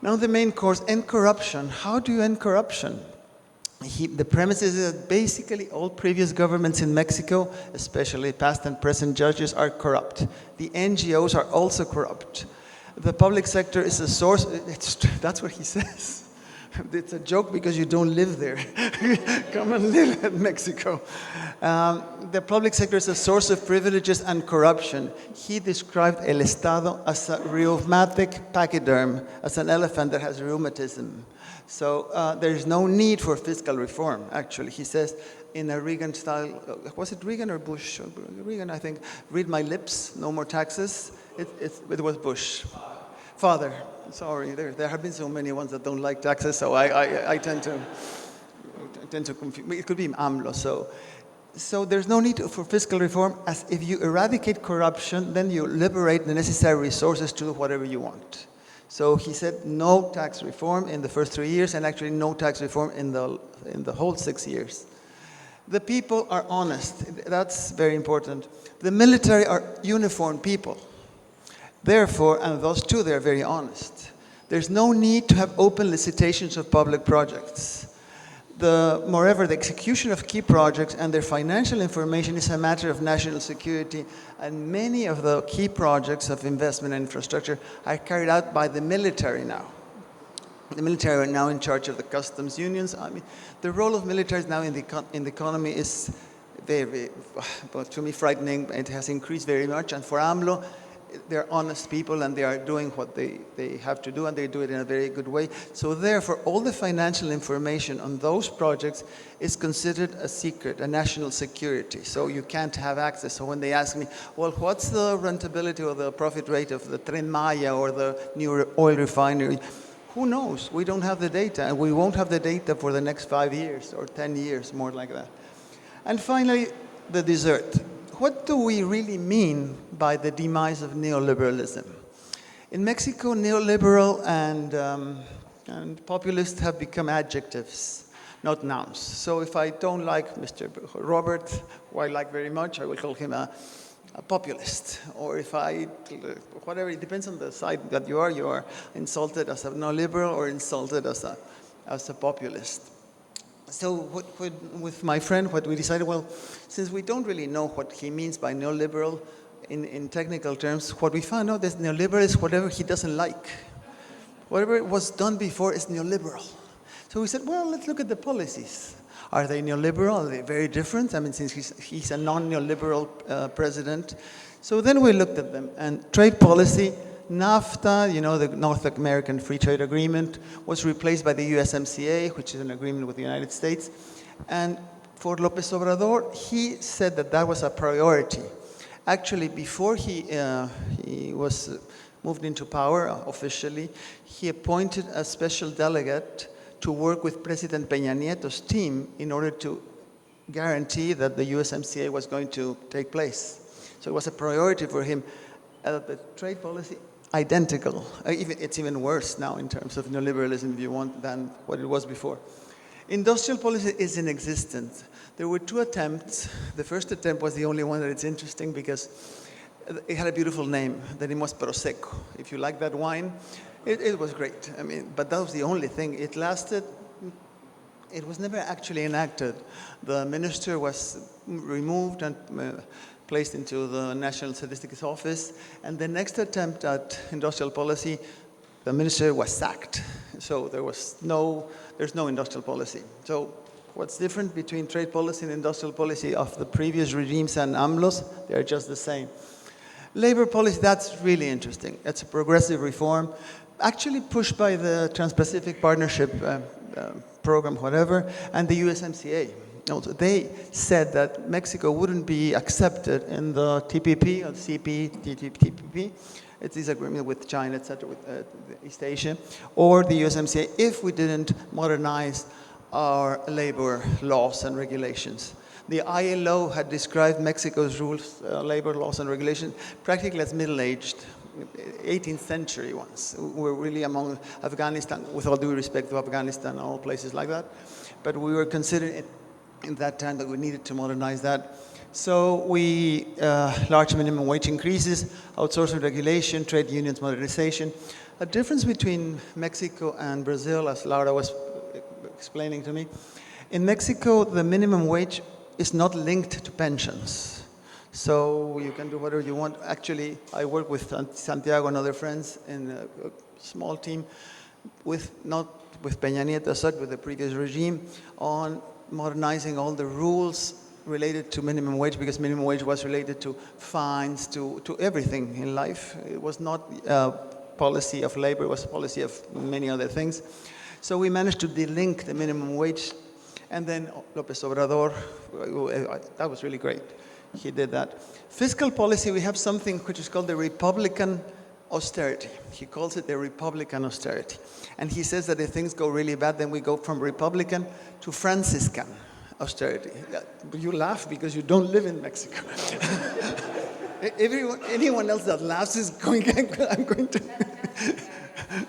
Now the main course, end corruption. How do you end corruption? The premise is that basically all previous governments in Mexico, especially past and present judges, are corrupt. The NGOs are also corrupt. The public sector is a source, that's what he says. It's a joke because you don't live there. Come and live in Mexico. The public sector is a source of privileges and corruption. He described El Estado as a rheumatic pachyderm, as an elephant that has rheumatism. So there is no need for fiscal reform, actually. He says in a Reagan style, was it Reagan or Bush? Reagan, I think. Read my lips, no more taxes. It was Bush. Father, sorry, there have been so many ones that don't like taxes, so I tend to confuse. It could be AMLO. So there's no need for fiscal reform, as if you eradicate corruption, then you liberate the necessary resources to do whatever you want. So he said no tax reform in the first 3 years, and actually no tax reform in the whole 6 years. The people are honest. That's very important. The military are uniformed people. Therefore, and those two, they're very honest. There's no need to have open licitations of public projects. Moreover, the execution of key projects and their financial information is a matter of national security, and many of the key projects of investment and infrastructure are carried out by the military now. The military are now in charge of the customs unions. I mean, the role of militaries now in the economy is very, but to me, frightening. It has increased very much, and for AMLO, they're honest people, and they are doing what they have to do, and they do it in a very good way. So therefore, all the financial information on those projects is considered a secret, a national security. So you can't have access. So when they ask me, well, what's the rentability or the profit rate of the Tren Maya or the new oil refinery? Who knows? We don't have the data, and we won't have the data for the next 5 years or 10 years, more like that. And finally, the dessert. What do we really mean by the demise of neoliberalism? In Mexico, neoliberal and populist have become adjectives, not nouns. So if I don't like Mr. Robert, who I like very much, I will call him a populist. Or if whatever, it depends on the side that you are insulted as a neoliberal or insulted as a populist. So with my friend, what we decided, well, since we don't really know what he means by neoliberal in technical terms, what we found out is neoliberal is whatever he doesn't like. Whatever was done before is neoliberal. So we said, well, let's look at the policies. Are they neoliberal? Are they very different? I mean, since he's a non-neoliberal president. So then we looked at them, and trade policy, NAFTA, you know, the North American Free Trade Agreement, was replaced by the USMCA, which is an agreement with the United States. And for López Obrador, he said that that was a priority. Actually, before he was moved into power officially, he appointed a special delegate to work with President Peña Nieto's team in order to guarantee that the USMCA was going to take place. So it was a priority for him. The trade policy, identical. It's even worse now in terms of neoliberalism, if you want, than what it was before. Industrial policy is inexistent. There were two attempts. The first attempt was the only one that it's interesting because it had a beautiful name. The name was Prosecco. If you like that wine, it was great. I mean, but that was the only thing. It lasted. It was never actually enacted. The minister was removed and placed into the National Statistics Office. And the next attempt at industrial policy, the minister was sacked. So there's no industrial policy. So what's different between trade policy and industrial policy of the previous regimes and AMLO's? They're just the same. Labor policy, that's really interesting. It's a progressive reform, actually pushed by the Trans-Pacific Partnership program, whatever, and the USMCA. Also, they said that Mexico wouldn't be accepted in the TPP, or TPP, it's this agreement with China, etc., with East Asia, or the USMCA, if we didn't modernize our labor laws and regulations. The ILO had described Mexico's rules, labor laws and regulations, practically as middle-aged, 18th century ones. We're really among Afghanistan, with all due respect to Afghanistan and all places like that. But we were considering in that time that we needed to modernize that. So we, large minimum wage increases, outsourcing regulation, trade unions modernization. A difference between Mexico and Brazil, as Laura was explaining to me. In Mexico, the minimum wage is not linked to pensions. So you can do whatever you want. Actually, I work with Santiago and other friends in a small team, not with Peña Nieto as such, with the previous regime, on modernizing all the rules related to minimum wage, because minimum wage was related to fines, to everything in life. It was not a policy of labor, it was a policy of many other things. So we managed to delink the minimum wage, and then López Obrador, that was really great. He did that. Fiscal policy, we have something which is called the Republican austerity. He calls it the Republican austerity. And he says that if things go really bad, then we go from Republican to Franciscan austerity. You laugh because you don't live in Mexico. Anyone else that laughs is going, I'm going to.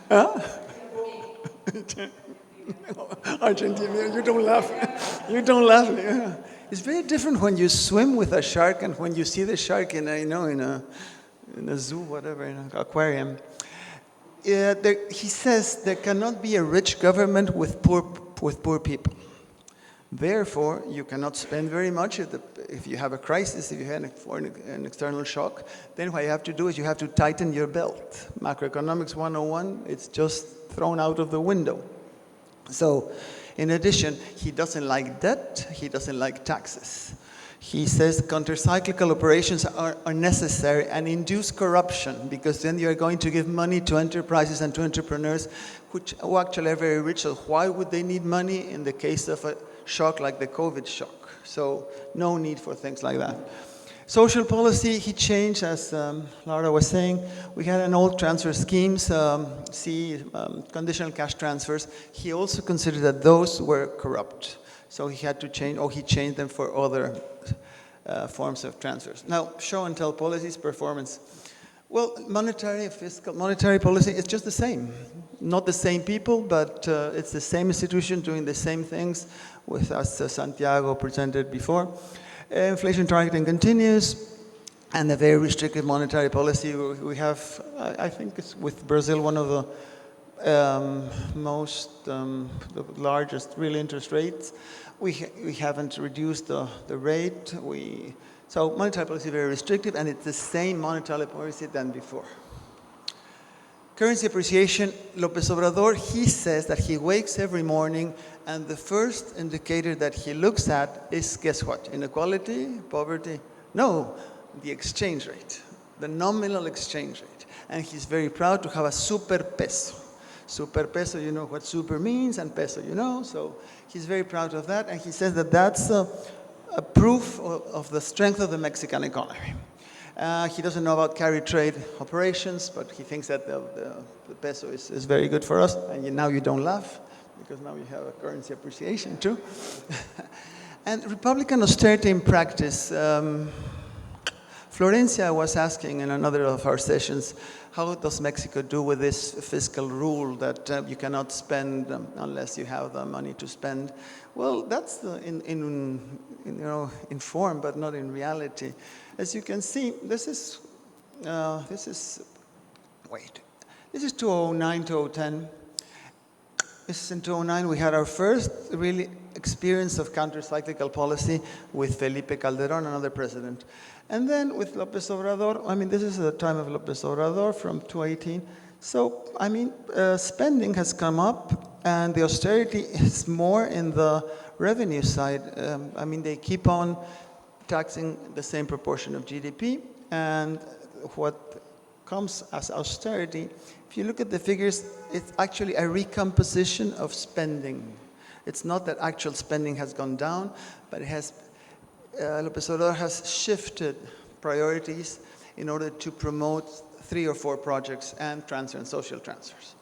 Huh? Argentina, you don't laugh. You don't laugh. Yeah. It's very different when you swim with a shark and when you see the shark in a zoo, whatever, in an aquarium. He says there cannot be a rich government with poor people. Therefore, you cannot spend very much if you have a crisis, if you have an external shock. Then what you have to do is you have to tighten your belt. Macroeconomics 101, it's just thrown out of the window. So, in addition, he doesn't like debt, he doesn't like taxes. He says counter-cyclical operations are necessary and induce corruption, because then you're going to give money to enterprises and to entrepreneurs who actually are very rich. So why would they need money in the case of a shock like the COVID shock? So no need for things like that. Social policy, he changed, as Laura was saying. We had an old transfer schemes, conditional cash transfers. He also considered that those were corrupt. So he had to change, or he changed them for other forms of transfers. Now, show and tell policies, performance. Well, monetary policy, it's just the same. Not the same people, but it's the same institution doing the same things, as Santiago presented before. Inflation targeting continues, and a very restrictive monetary policy. We have, I think it's with Brazil, one of the the largest real interest rates. We haven't reduced the rate. So monetary policy is very restrictive, and it's the same monetary policy than before. Currency appreciation, López Obrador, he says that he wakes every morning and the first indicator that he looks at is, guess what? Inequality, poverty? No, the exchange rate, the nominal exchange rate. and he's very proud to have a super peso. Super peso, you know what super means, and peso, you know, so he's very proud of that, and he says that that's a proof of the strength of the Mexican economy. He doesn't know about carry trade operations, but he thinks that the peso is very good for us, and now you don't laugh, because now you have a currency appreciation too. And Republican austerity in practice. Florencia was asking in another of our sessions, how does Mexico do with this fiscal rule that you cannot spend unless you have the money to spend? Well, that's in form, but not in reality. As you can see, this is 2009, 2010. This is in 2009. We had our first really experience of counter-cyclical policy with Felipe Calderón, another president. And then with López Obrador, I mean, this is the time of López Obrador from 2018. So, I mean, spending has come up, and the austerity is more in the revenue side. I mean, they keep on taxing the same proportion of GDP, and what comes as austerity, if you look at the figures, it's actually a recomposition of spending. It's not that actual spending has gone down, but it has, López Obrador has shifted priorities in order to promote 3 or 4 projects and transfer and social transfers.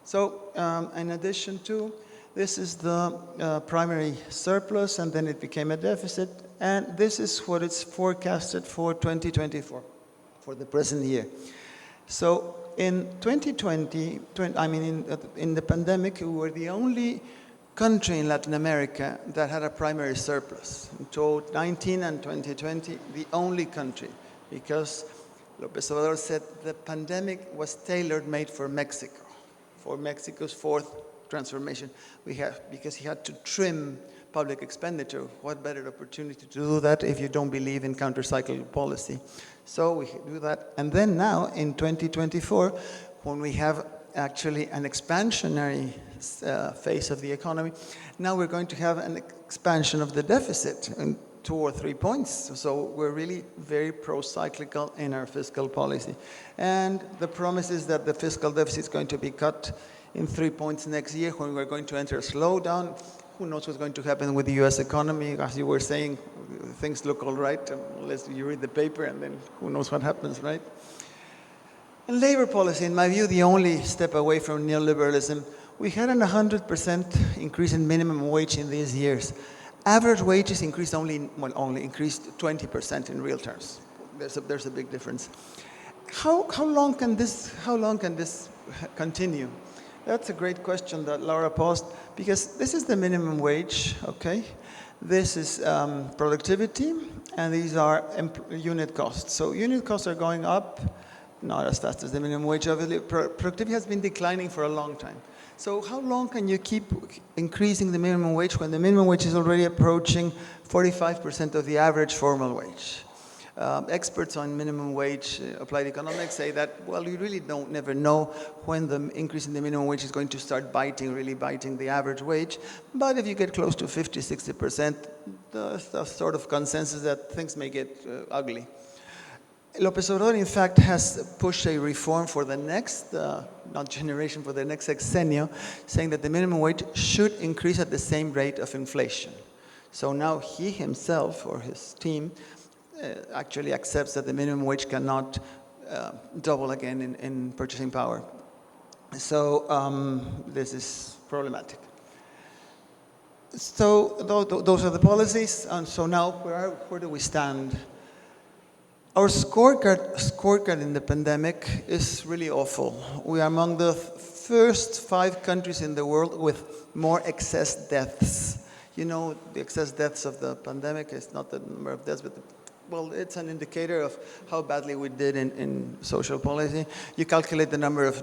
So in addition to, this is the primary surplus, and then it became a deficit, and this is what it's forecasted for 2024, for the present year. So in 2020, in the pandemic, we were the only country in Latin America that had a primary surplus. In 2019 and 2020, the only country, because López Obrador said the pandemic was tailor-made for Mexico, for Mexico's fourth transformation. Because he had to trim public expenditure. What better opportunity to do that if you don't believe in counter-cyclical policy? So we do that. And then now, in 2024, when we have actually an expansionary phase of the economy, now we're going to have an expansion of the deficit in 2 or 3 points. So we're really very pro-cyclical in our fiscal policy. And the promise is that the fiscal deficit is going to be cut in 3 points next year when we're going to enter a slowdown. Who knows what's going to happen with the US economy? As you were saying, things look all right unless you read the paper, and then who knows what happens, right? And labor policy, in my view, the only step away from neoliberalism. We had an 100% increase in minimum wage in these years. Average wages increased only increased 20% in real terms. There's a big difference. How long can this continue? That's a great question that Laura posed, because this is the minimum wage, okay? This is productivity, and these are unit costs. So unit costs are going up, not as fast as the minimum wage. Obviously, productivity has been declining for a long time. So how long can you keep increasing the minimum wage when the minimum wage is already approaching 45% of the average formal wage? Experts on minimum wage, applied economics, say that, well, you really never know when the increase in the minimum wage is going to start really biting the average wage. But if you get close to 50, 60%, there's a sort of consensus that things may get ugly. López Obrador, in fact, has pushed a reform for the next, not generation, for the next sexenio, saying that the minimum wage should increase at the same rate of inflation. So now he himself, or his team, actually accepts that the minimum wage cannot double again in purchasing power. So this is problematic. So those are the policies. And so now, where do we stand? Our scorecard in the pandemic is really awful. We are among the first 5 countries in the world with more excess deaths. You know, the excess deaths of the pandemic is not the number of deaths, but well, it's an indicator of how badly we did in social policy. You calculate the number of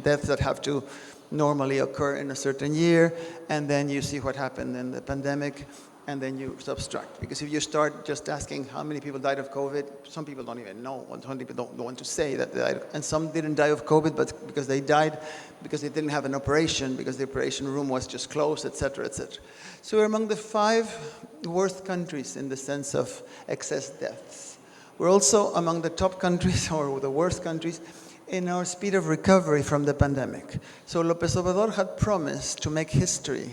deaths that have to normally occur in a certain year, and then you see what happened in the pandemic, and then you subtract. Because if you start just asking how many people died of COVID, some people don't even know. Some people don't want to say that they died. And some didn't die of COVID, but because they died because they didn't have an operation, because the operation room was just closed, et cetera, et cetera. So we're among the 5 worst countries in the sense of excess deaths. We're also among the top countries, or the worst countries, in our speed of recovery from the pandemic. So López Obrador had promised to make history.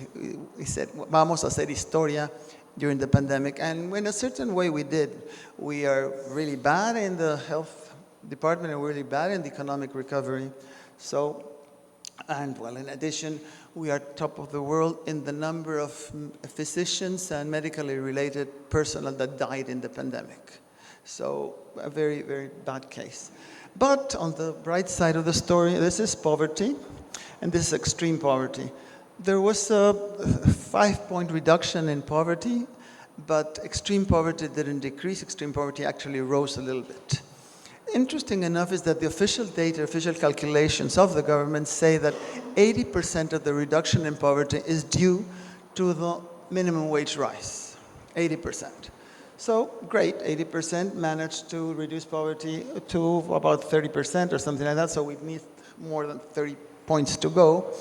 He said, vamos a hacer historia during the pandemic, and in a certain way we did. We are really bad in the health department and really bad in the economic recovery. So, and well, in addition, we are top of the world in the number of physicians and medically related personnel that died in the pandemic. So a very, very bad case. But on the bright side of the story, this is poverty, and this is extreme poverty. There was a 5-point reduction in poverty, but extreme poverty didn't decrease. Extreme poverty actually rose a little bit. Interesting enough is that the official data, official calculations of the government say that 80% of the reduction in poverty is due to the minimum wage rise, 80%. So great, 80% managed to reduce poverty to about 30% or something like that, so we need more than 30 points to go.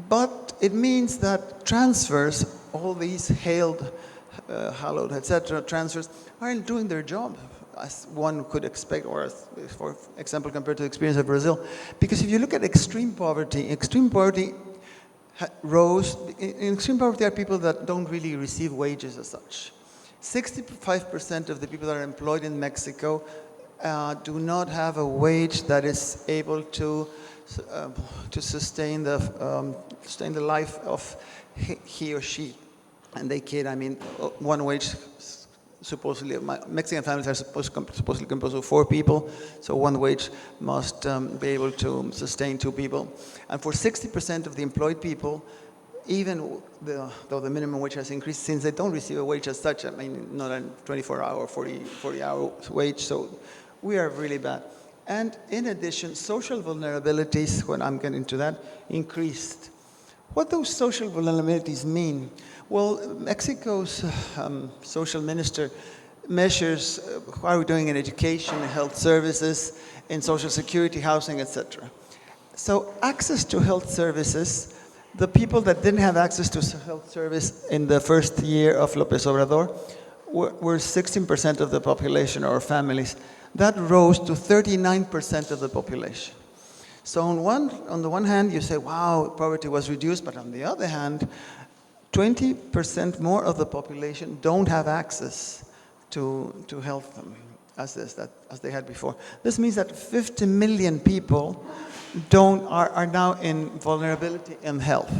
But it means that transfers, all these hallowed, etc., transfers aren't doing their job, as one could expect, or as, for example, compared to the experience of Brazil. Because if you look at extreme poverty rose. In extreme poverty are people that don't really receive wages as such. 65% of the people that are employed in Mexico do not have a wage that is able to sustain the life of he or she. And they kid, I mean, one wage, supposedly, Mexican families are supposedly composed of 4 people, so one wage must be able to sustain 2 people. And for 60% of the employed people, even though the minimum wage has increased, since they don't receive a wage as such, I mean, not a 24-hour, 40-hour wage, so we are really bad. And in addition, social vulnerabilities, when I'm getting to that, increased. What those social vulnerabilities mean? Well, Mexico's social minister measures how are we doing in education, health services, in social security, housing, etc. So access to health services, the people that didn't have access to health service in the first year of López Obrador were 16% of the population or families. That rose to 39% of the population. So on the one hand, you say, wow, poverty was reduced, but on the other hand, 20% more of the population don't have access to health as they had before. This means that 50 million people are now in vulnerability in health.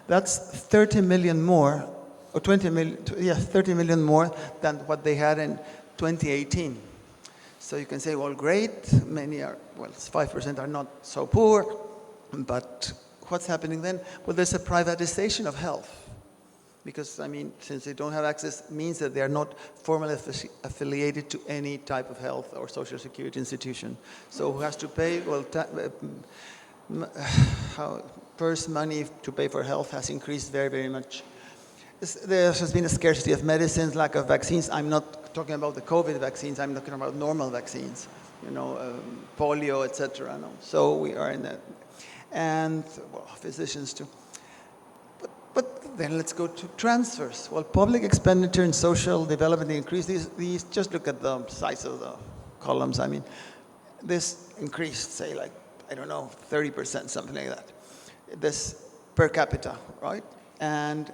That's 30 million more, or 30 million more than what they had in 2018. So you can say, well, great, many are, well, 5% are not so poor, but what's happening then? Well, there's a privatization of health. Because, I mean, since they don't have access, means that they are not formally affiliated to any type of health or social security institution. So who has to pay? Well, first money to pay for health has increased very, very much. There has been a scarcity of medicines, lack of vaccines. I'm not talking about the COVID vaccines. I'm talking about normal vaccines, polio, etc. No? So we are in that. And well, physicians too. But then let's go to transfers. Well, public expenditure in social development increased. These just look at the size of the columns. I mean, this increased, say, like, I don't know, 30%, something like that. This per capita, right? And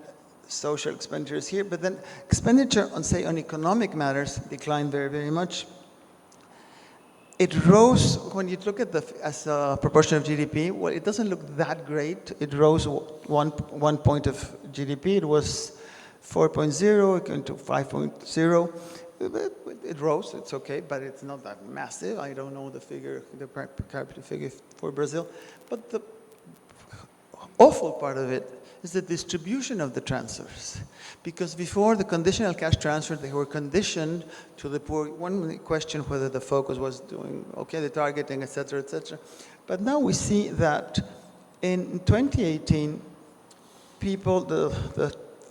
social expenditure is here. But then expenditure on, say, on economic matters declined very, very much. It rose, when you look at as a proportion of GDP, well, it doesn't look that great. It rose 1 point of GDP. It was 4.0, it went to 5.0. It rose, it's okay, but it's not that massive. I don't know the figure, the per capita figure for Brazil. But the awful part of it is the distribution of the transfers. Because before the conditional cash transfer, they were conditioned to the poor. One question whether the focus was doing okay, the targeting, etc., etc. But now we see that in 2018, people, the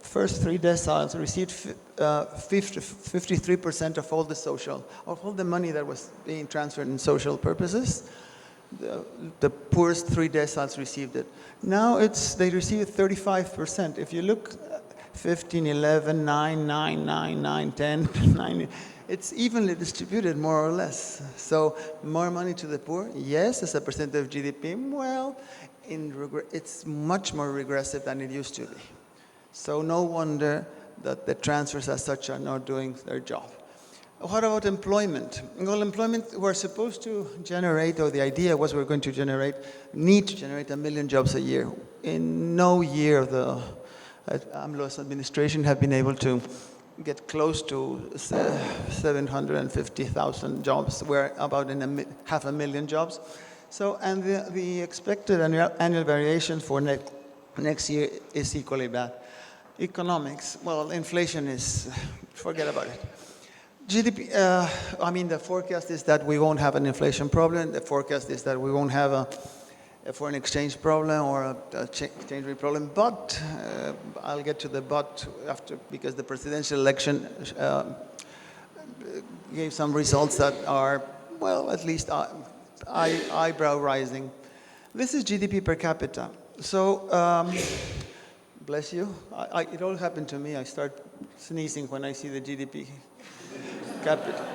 first 3 deciles received 53% of all the money that was being transferred in social purposes. The poorest 3 deciles received it. Now they receive 35%. If you look 15, 11, 9, 9, 9, 9, 10, 9, it's evenly distributed, more or less. So more money to the poor, yes, as a percent of GDP, well, it's much more regressive than it used to be. So no wonder that the transfers as such are not doing their job. What about employment? Well, employment we're supposed to generate, or the idea was we're going to need to generate 1 million jobs a year. In no year of the AMLO's administration have been able to get close to 750,000 jobs. We're about in 500,000 jobs. So, and the expected annual variation for next year is equally bad. Economics, well, inflation is, forget about it. GDP, the forecast is that we won't have an inflation problem. The forecast is that we won't have a foreign exchange problem or a exchange rate problem. But I'll get to the but after, because the presidential election gave some results that are, well, at least eyebrow raising. This is GDP per capita. So, bless you. It all happened to me. I start sneezing when I see the GDP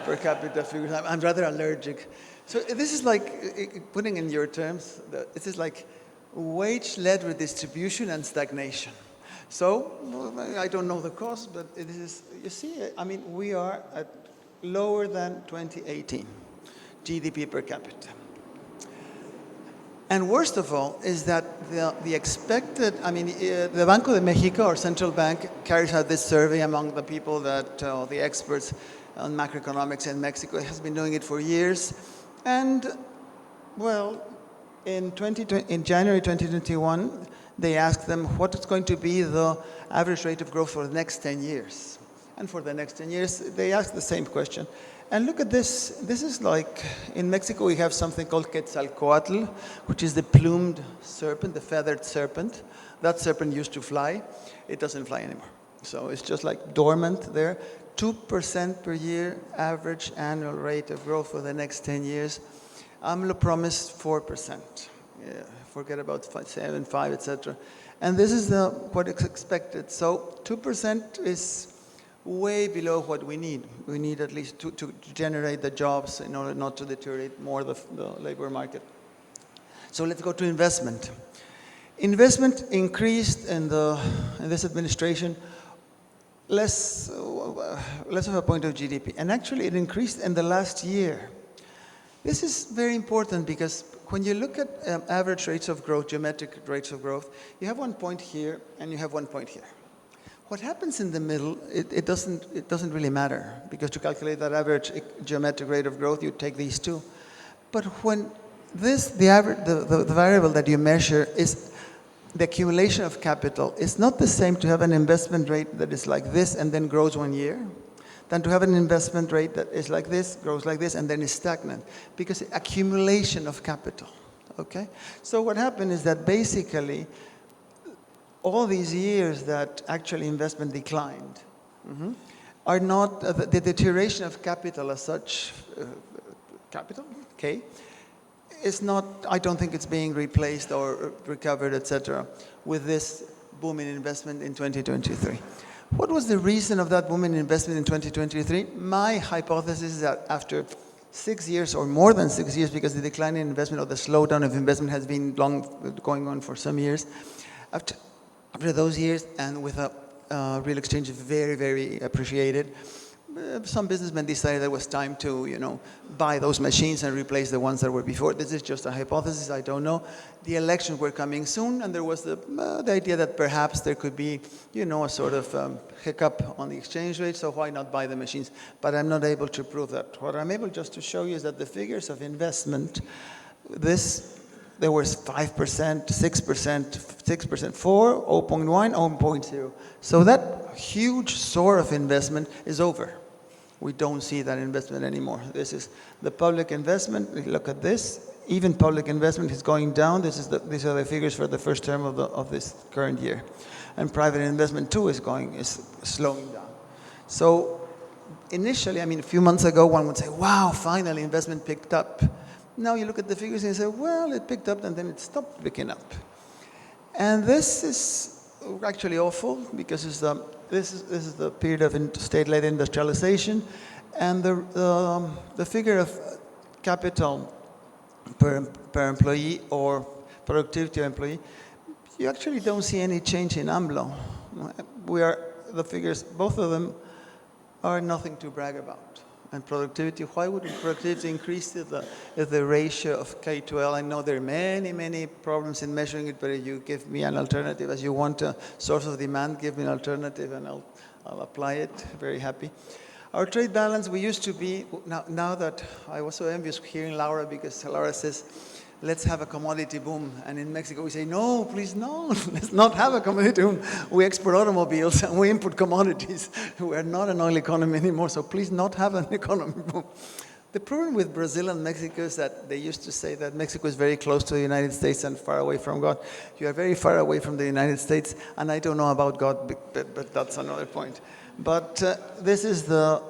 per capita figures. I'm rather allergic. So this is like, putting in your terms, this is like wage-led redistribution and stagnation. So I don't know the cost, but it is, you see, we are at lower than 2018 GDP per capita. And worst of all is that the expected, the Banco de Mexico, our central bank, carries out this survey among the people that, the experts on macroeconomics in Mexico, has been doing it for years. And, well, in January 2021, they asked them what is going to be the average rate of growth for the next 10 years. And for the next 10 years, they asked the same question. And look at this. This is like, in Mexico, we have something called Quetzalcoatl, which is the plumed serpent, the feathered serpent. That serpent used to fly. It doesn't fly anymore. So it's just like dormant there. 2% per year average annual rate of growth for the next 10 years. AMLO promised 4%. Yeah, forget about 7, 5, etc. And this is what is expected. So 2% is way below what we need. We need at least to generate the jobs in order not to deteriorate more the labor market. So let's go to investment. Investment increased in this administration less of a point of GDP. And actually it increased in the last year. This is very important because when you look at average rates of growth, geometric rates of growth, you have 1 point here and you have 1 point here. What happens in the middle, it doesn't really matter, because to calculate that average geometric rate of growth, you take these two. But when the variable that you measure is the accumulation of capital, it's not the same to have an investment rate that is like this and then grows 1 year, than to have an investment rate that is like this, grows like this, and then is stagnant, because accumulation of capital, okay? So what happened is that basically, all these years that actually investment declined are not, the deterioration of capital as such, capital, okay, is not, I don't think it's being replaced or recovered, etc., with this boom in investment in 2023. What was the reason of that boom in investment in 2023? My hypothesis is that after 6 years or more than 6 years, because the decline in investment or the slowdown of investment has been going on for some years, after those years and with a real exchange very, very appreciated, some businessmen decided it was time to, buy those machines and replace the ones that were before. This is just a hypothesis, I don't know. The elections were coming soon, and there was the idea that perhaps there could be, a sort of hiccup on the exchange rate, so why not buy the machines? But I'm not able to prove that. What I'm able just to show you is that the figures of investment, there was 5%, 6%, 4, 0.1, 0.0. So that huge soar of investment is over. We don't see that investment anymore. This is the public investment. Look at this. Even public investment is going down. These are the figures for the first term of this current year. And private investment too is slowing down. So initially, a few months ago, one would say, wow, finally investment picked up. Now you look at the figures and you say, well, it picked up and then it stopped picking up. And this is actually awful, because this is the period of state-led industrialization, And the figure of capital per employee or productivity per employee, you actually don't see any change in AMLO. The figures, both of them are nothing to brag about. And productivity, why wouldn't productivity increase if the ratio of K to L? I know there are many, many problems in measuring it, but if you give me an alternative, as you want a source of demand, give me an alternative and I'll apply it, very happy. Our trade balance, we used to be, now that I was so envious hearing Laura, because Laura says, let's have a commodity boom. And in Mexico we say, no, please no, let's not have a commodity boom. We export automobiles and we import commodities. We are not an oil economy anymore, so please not have an economy boom. The problem with Brazil and Mexico is that they used to say that Mexico is very close to the United States and far away from God. You are very far away from the United States, and I don't know about God, but that's another point. But this is the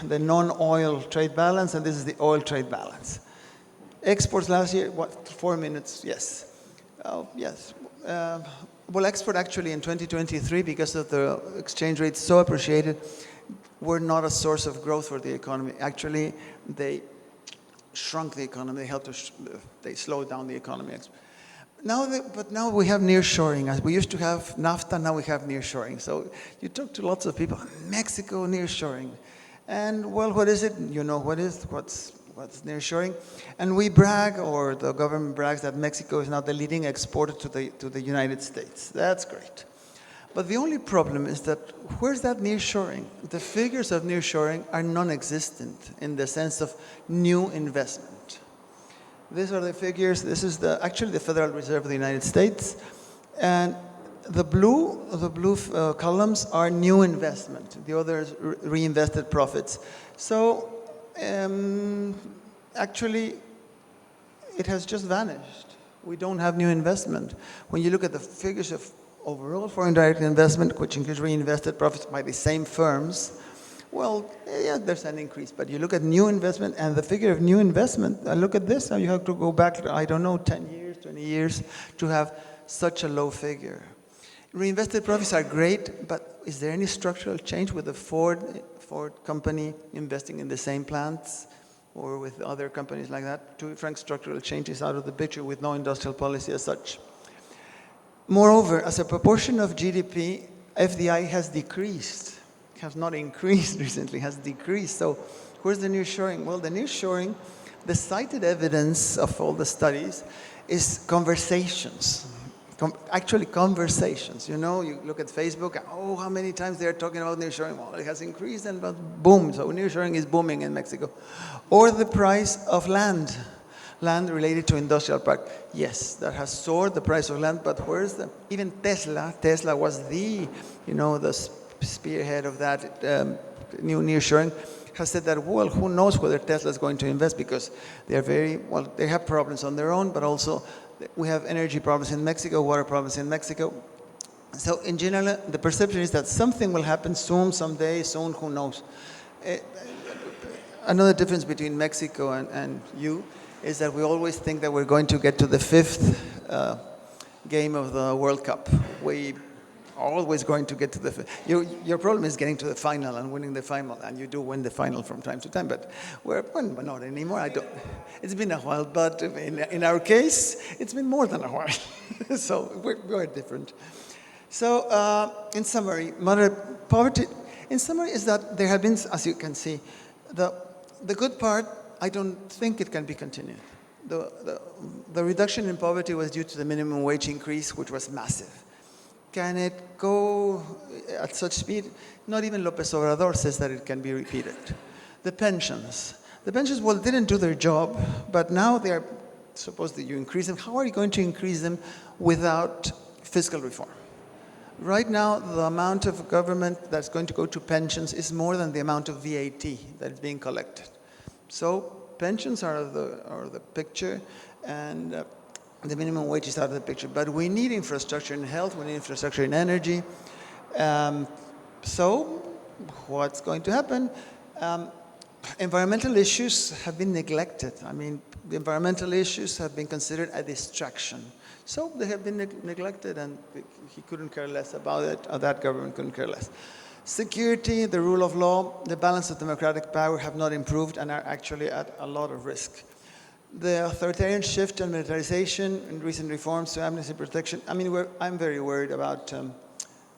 non-oil trade balance, and this is the oil trade balance. Exports last year, what, 4 minutes? Yes. Yes. Well, export actually in 2023, because of the exchange rate so appreciated, were not a source of growth for the economy. Actually, they shrunk the economy. They helped they slowed down the economy. But now we have nearshoring. As we used to have NAFTA, now we have nearshoring. So you talk to lots of people, Mexico nearshoring. And well, what is it? You know what's nearshoring? And we brag, or the government brags, that Mexico is now the leading exporter to the United States. That's great. But the only problem is that, where's that nearshoring? The figures of nearshoring are non-existent in the sense of new investment. These are the figures. This is actually the Federal Reserve of the United States. And the blue columns are new investment. The others reinvested profits. So actually, it has just vanished. We don't have new investment. When you look at the figures of overall foreign direct investment, which includes reinvested profits by the same firms, well, yeah, there's an increase. But you look at new investment and the figure of new investment, look at this, and you have to go back, I don't know, 10 years, 20 years to have such a low figure. Reinvested profits are great, but is there any structural change with the Ford company investing in the same plants, or with other companies like that? Two frank structural changes out of the picture with no industrial policy as such. Moreover, as a proportion of GDP, FDI has decreased, has not increased recently, has decreased. So where's the nearshoring? Well, the nearshoring, the cited evidence of all the studies is conversations. Actually conversations. You know, you look at Facebook, oh, how many times they're talking about nearshoring? Well, it has increased, and boom, so nearshoring is booming in Mexico. Or the price of land related to industrial park. Yes, that has soared, the price of land, but where's even Tesla was the spearhead of that new nearshoring, has said that, well, who knows whether Tesla is going to invest, because they have problems on their own, but also we have energy problems in Mexico, water problems in Mexico. So in general, the perception is that something will happen soon, someday, soon, who knows. Another difference between Mexico and you is that we always think that we're going to get to the 5th game of the World Cup. We are always going to get to the 5th. Your problem is getting to the final and winning the final, and you do win the final from time to time, but we're not anymore. It's been a while, but in our case, it's been more than a while. So we're different. So in summary, moderate poverty, in summary, is that there have been, as you can see, the good part, I don't think it can be continued. The reduction in poverty was due to the minimum wage increase, which was massive. Can it go at such speed? Not even López Obrador says that it can be repeated. The pensions, well, didn't do their job, but now they are supposed that you increase them. How are you going to increase them without fiscal reform? Right now, the amount of government that's going to go to pensions is more than the amount of VAT that is being collected. So pensions are the picture, and the minimum wage is out of the picture. But we need infrastructure in health, we need infrastructure in energy. So what's going to happen? Environmental issues have been neglected. I mean, the environmental issues have been considered a distraction. So they have been neglected, and he couldn't care less about it, or that government couldn't care less. Security, the rule of law, the balance of democratic power have not improved and are actually at a lot of risk. The authoritarian shift and militarization and recent reforms to amnesty protection, I mean, I'm very worried about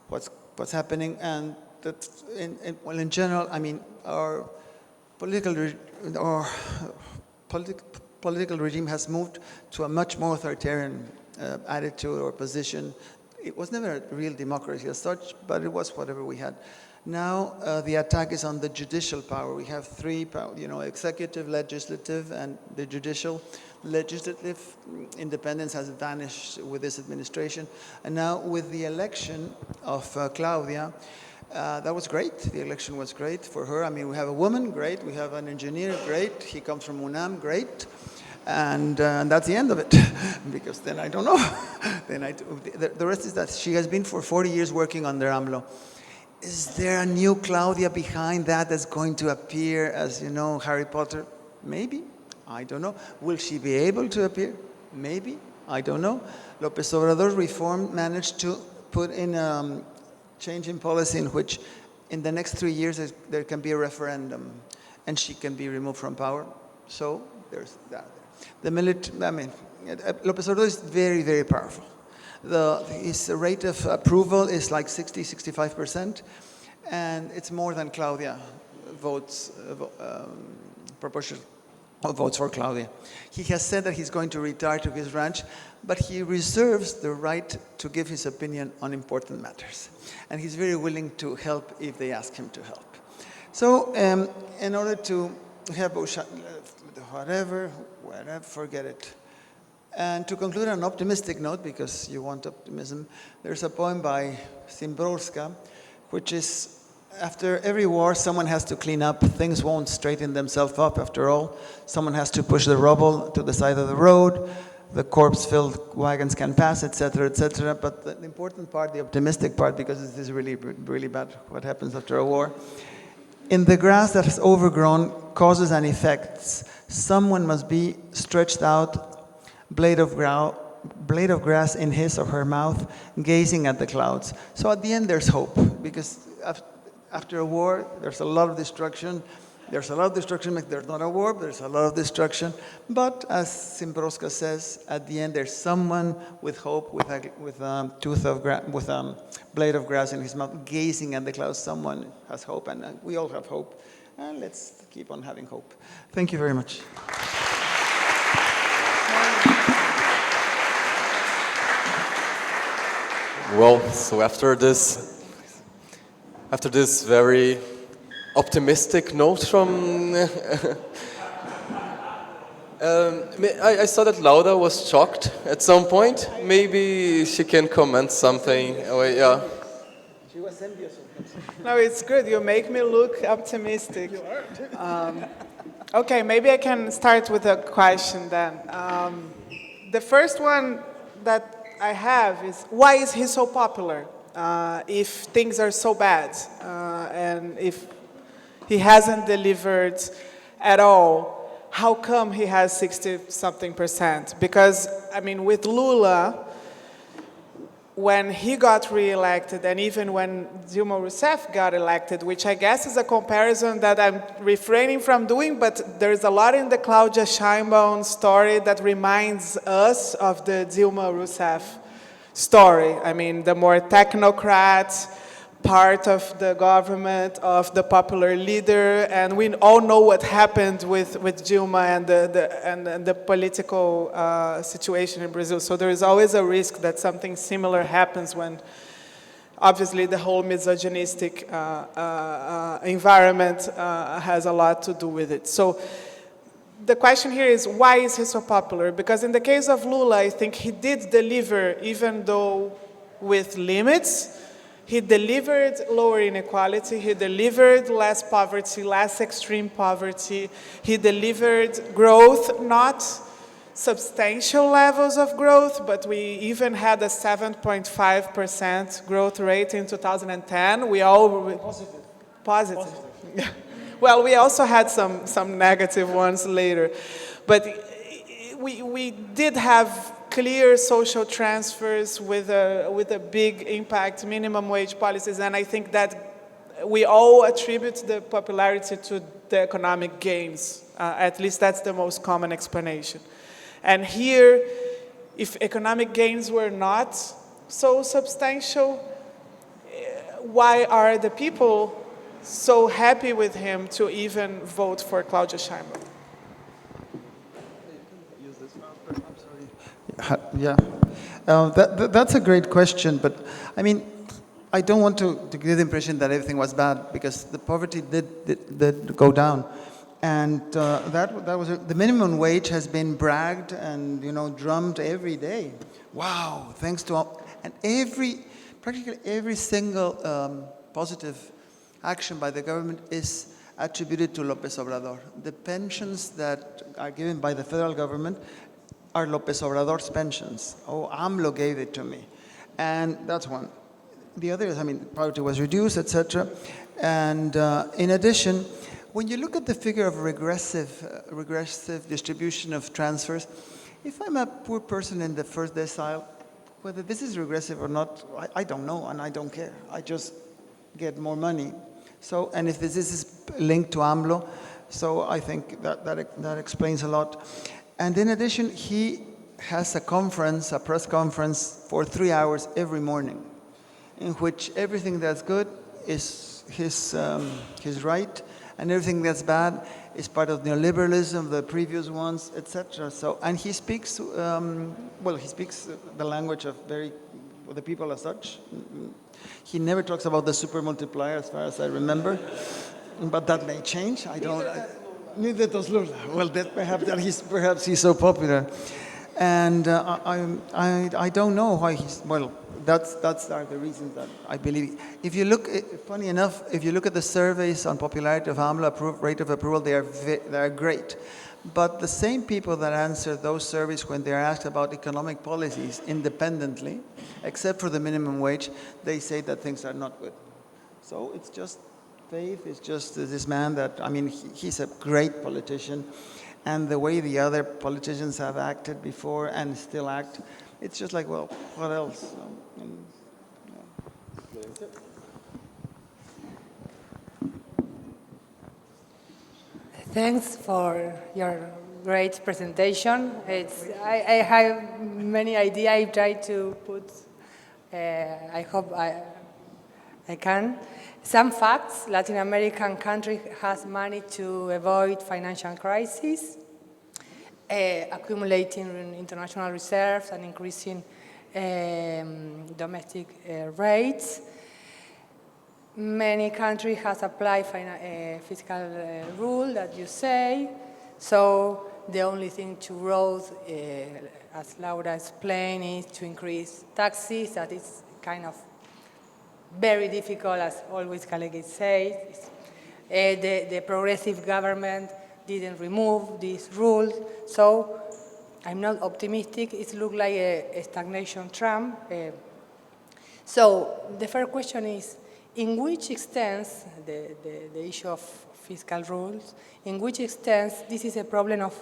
what's happening, and that in general, I mean, our political regime has moved to a much more authoritarian attitude or position. It was never a real democracy as such, but it was whatever we had. Now the attack is on the judicial power. We have three power, executive, legislative, and the judicial. Legislative independence has vanished with this administration. And now with the election of Claudia, that was great. The election was great for her. I mean, we have a woman, great. We have an engineer, great. He comes from UNAM, great. And that's the end of it, because then I don't know. The rest is that she has been for 40 years working under AMLO. Is there a new Claudia behind that that's going to appear as, Harry Potter? Maybe. I don't know. Will she be able to appear? Maybe. I don't know. López Obrador's reform managed to put in a change in policy in which in the next 3 years there can be a referendum and she can be removed from power. So there's that. The military, López Obrador is very, very powerful. His rate of approval is like 65%, and it's more than Claudia votes, proportion of votes for Claudia. He has said that he's going to retire to his ranch, but he reserves the right to give his opinion on important matters. And he's very willing to help if they ask him to help. So in order to have whatever, forget it. And to conclude on an optimistic note, because you want optimism, there's a poem by Szymborska, which is, after every war, someone has to clean up. Things won't straighten themselves up after all. Someone has to push the rubble to the side of the road. The corpse-filled wagons can pass, etc., etc. But the important part, the optimistic part, because this is really, really bad, what happens after a war. In the grass that has overgrown causes and effects, someone must be stretched out, blade of grass in his or her mouth, gazing at the clouds. So at the end, there's hope, because after a war, there's a lot of destruction. There's a lot of destruction. There's not a war, but there's a lot of destruction. But as Szymborska says, at the end, there's someone with hope, with a blade of grass in his mouth, gazing at the clouds. Someone has hope, and we all have hope. And let's keep on having hope. Thank you very much. Well, so after this very optimistic note from, I saw that Laura was shocked at some point. Maybe she can comment something. Oh, yeah. She was envious of me. No, it's good. You make me look optimistic. You are. Okay, maybe I can start with a question then. The first one that I have is, why is he so popular if things are so bad and if he hasn't delivered at all? How come he has 60-something%? Because, I mean, with Lula, when he got re-elected, and even when Dilma Rousseff got elected, which I guess is a comparison that I'm refraining from doing, but there's a lot in the Claudia Sheinbaum story that reminds us of the Dilma Rousseff story. I mean, the more technocrat part of the government, of the popular leader, and we all know what happened with Dilma and the political situation in Brazil. So there is always a risk that something similar happens when, obviously, the whole misogynistic environment has a lot to do with it. So the question here is, why is he so popular? Because in the case of Lula, I think he did deliver, even though with limits. He delivered lower inequality, he delivered less poverty, less extreme poverty, he delivered growth, not substantial levels of growth, but we even had a 7.5% growth rate in 2010. We all... Positive. Well, we also had some negative ones later. But we did have clear social transfers with a big impact, minimum wage policies, and I think that we all attribute the popularity to the economic gains. At least that's the most common explanation. And here, if economic gains were not so substantial, why are the people so happy with him to even vote for Claudia Sheinbaum? Yeah, that's a great question, but I mean, I don't want to give the impression that everything was bad, because the poverty did go down, and that was the minimum wage has been bragged and drummed every day. Wow, thanks to all, and practically every single positive action by the government is attributed to López Obrador. The pensions that are given by the federal government are López Obrador's pensions. Oh, AMLO gave it to me. And that's one. The other is, poverty was reduced, etc. And in addition, when you look at the figure of regressive distribution of transfers, if I'm a poor person in the first decile, whether this is regressive or not, I don't know, and I don't care. I just get more money. So, and if this is linked to AMLO, so I think that explains a lot. And in addition, he has a press conference for 3 hours every morning, in which everything that's good is his right, and everything that's bad is part of neoliberalism, the previous ones, etc. So, and he speaks, he speaks the language of the people as such. He never talks about the super multiplier, as far as I remember, but that may change. I don't. Neither does Lula. Well, perhaps he's so popular, and I don't know why he's. Well, that's are the reasons that I believe. If you look, funny enough, if you look at the surveys on popularity of AMLO, rate of approval, they are great. But the same people that answer those surveys when they are asked about economic policies independently, except for the minimum wage, they say that things are not good. So it's just faith. It's just this man that, he's a great politician, and the way the other politicians have acted before and still act, it's just like, well, what else? Thanks for your great presentation. I have many ideas. I try to put, I hope I can. Some facts: Latin American country has managed to avoid financial crisis, accumulating international reserves and increasing domestic rates. Many countries has applied fiscal rule that you say. So the only thing to growth, as Laura explained, is to increase taxes. That is kind of very difficult, as always colleagues say. The progressive government didn't remove these rules, so I'm not optimistic. It looks like a stagnation trend. So the first question is, in which extent, the issue of fiscal rules, in which extent this is a problem of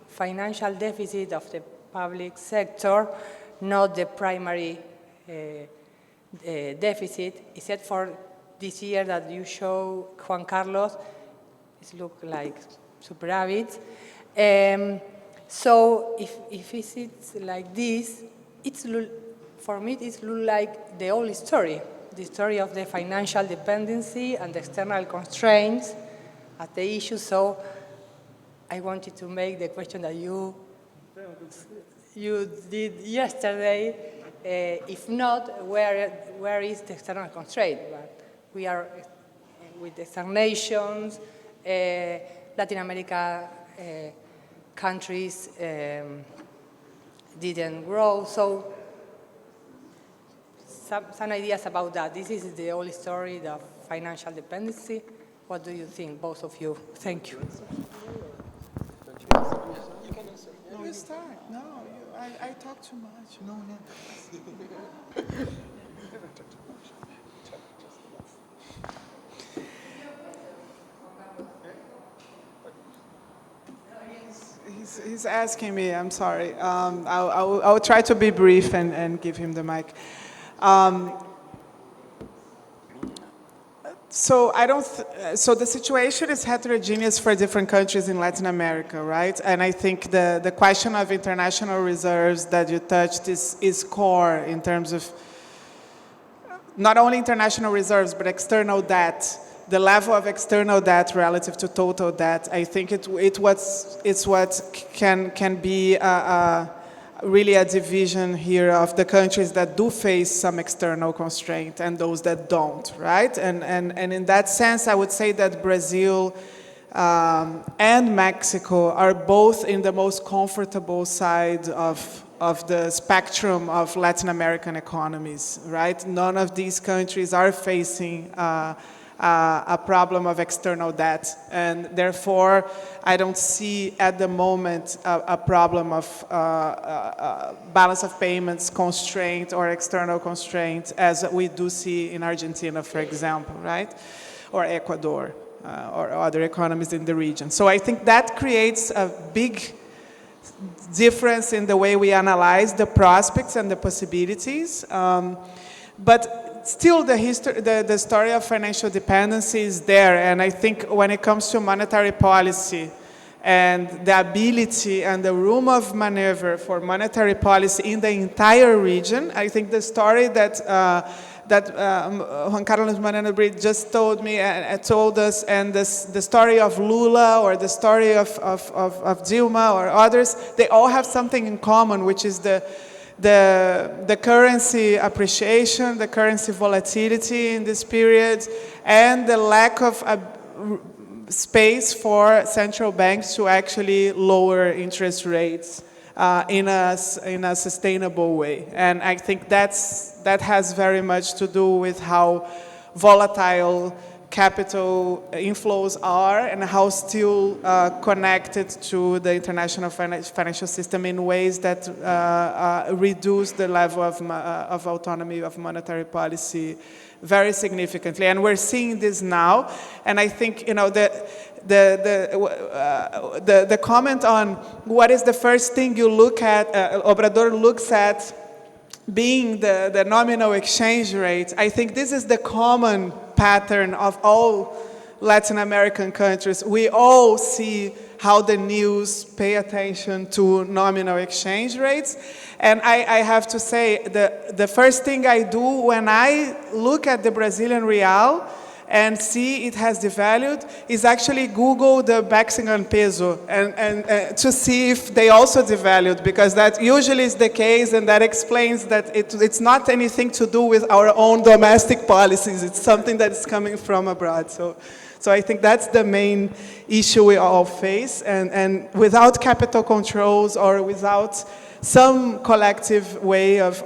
financial deficit of the public sector, not the primary deficit, except for this year that you show, Juan Carlos, it looks like superávit. So if it's like this, for me it looks like the old story, the story of the financial dependency and the external constraints as the issue. So I wanted to make the question that you did yesterday. If not, where is the external constraint? But we are with the stagnations, Latin America countries didn't grow. So some ideas about that. This is the old story, the financial dependency. What do you think, both of you? Thank you. You can answer. No, you start. No, I talk too much. No. He's asking me. I'm sorry. I'll try to be brief and give him the mic. So I don't. So the situation is heterogeneous for different countries in Latin America, right? And I think the question of international reserves that you touched is core in terms of not only international reserves but external debt. The level of external debt relative to total debt, I think it's what can be really a division here of the countries that do face some external constraint and those that don't, right? And in that sense, I would say that Brazil and Mexico are both in the most comfortable side of the spectrum of Latin American economies, right? None of these countries are facing a problem of external debt, and therefore I don't see at the moment a problem of balance of payments constraint or external constraint as we do see in Argentina, for example, right? Or Ecuador, or other economies in the region. So I think that creates a big difference in the way we analyze the prospects and the possibilities. But still, the story of financial dependency is there, and I think when it comes to monetary policy and the ability and the room of maneuver for monetary policy in the entire region, I think the story that Juan Carlos Moreno-Brid just told me and told us, and the story of Lula or the story of Dilma or others, they all have something in common, which is the currency appreciation, the currency volatility in this period, and the lack of space for central banks to actually lower interest rates in a sustainable way. And I think that has very much to do with how volatile capital inflows are and how still connected to the international financial system in ways that reduce the level of autonomy of monetary policy very significantly. And we're seeing this now, and I think the comment on what is the first thing you look at, Obrador looks at being the nominal exchange rate, I think this is the common pattern of all Latin American countries. We all see how the news pay attention to nominal exchange rates. And I have to say, the first thing I do when I look at the Brazilian real and see it has devalued is actually Google the Mexican peso and to see if they also devalued, because that usually is the case, and that explains that it's not anything to do with our own domestic policies. It's something that is coming from abroad. So I think that's the main issue we all face, and without capital controls or without some collective way of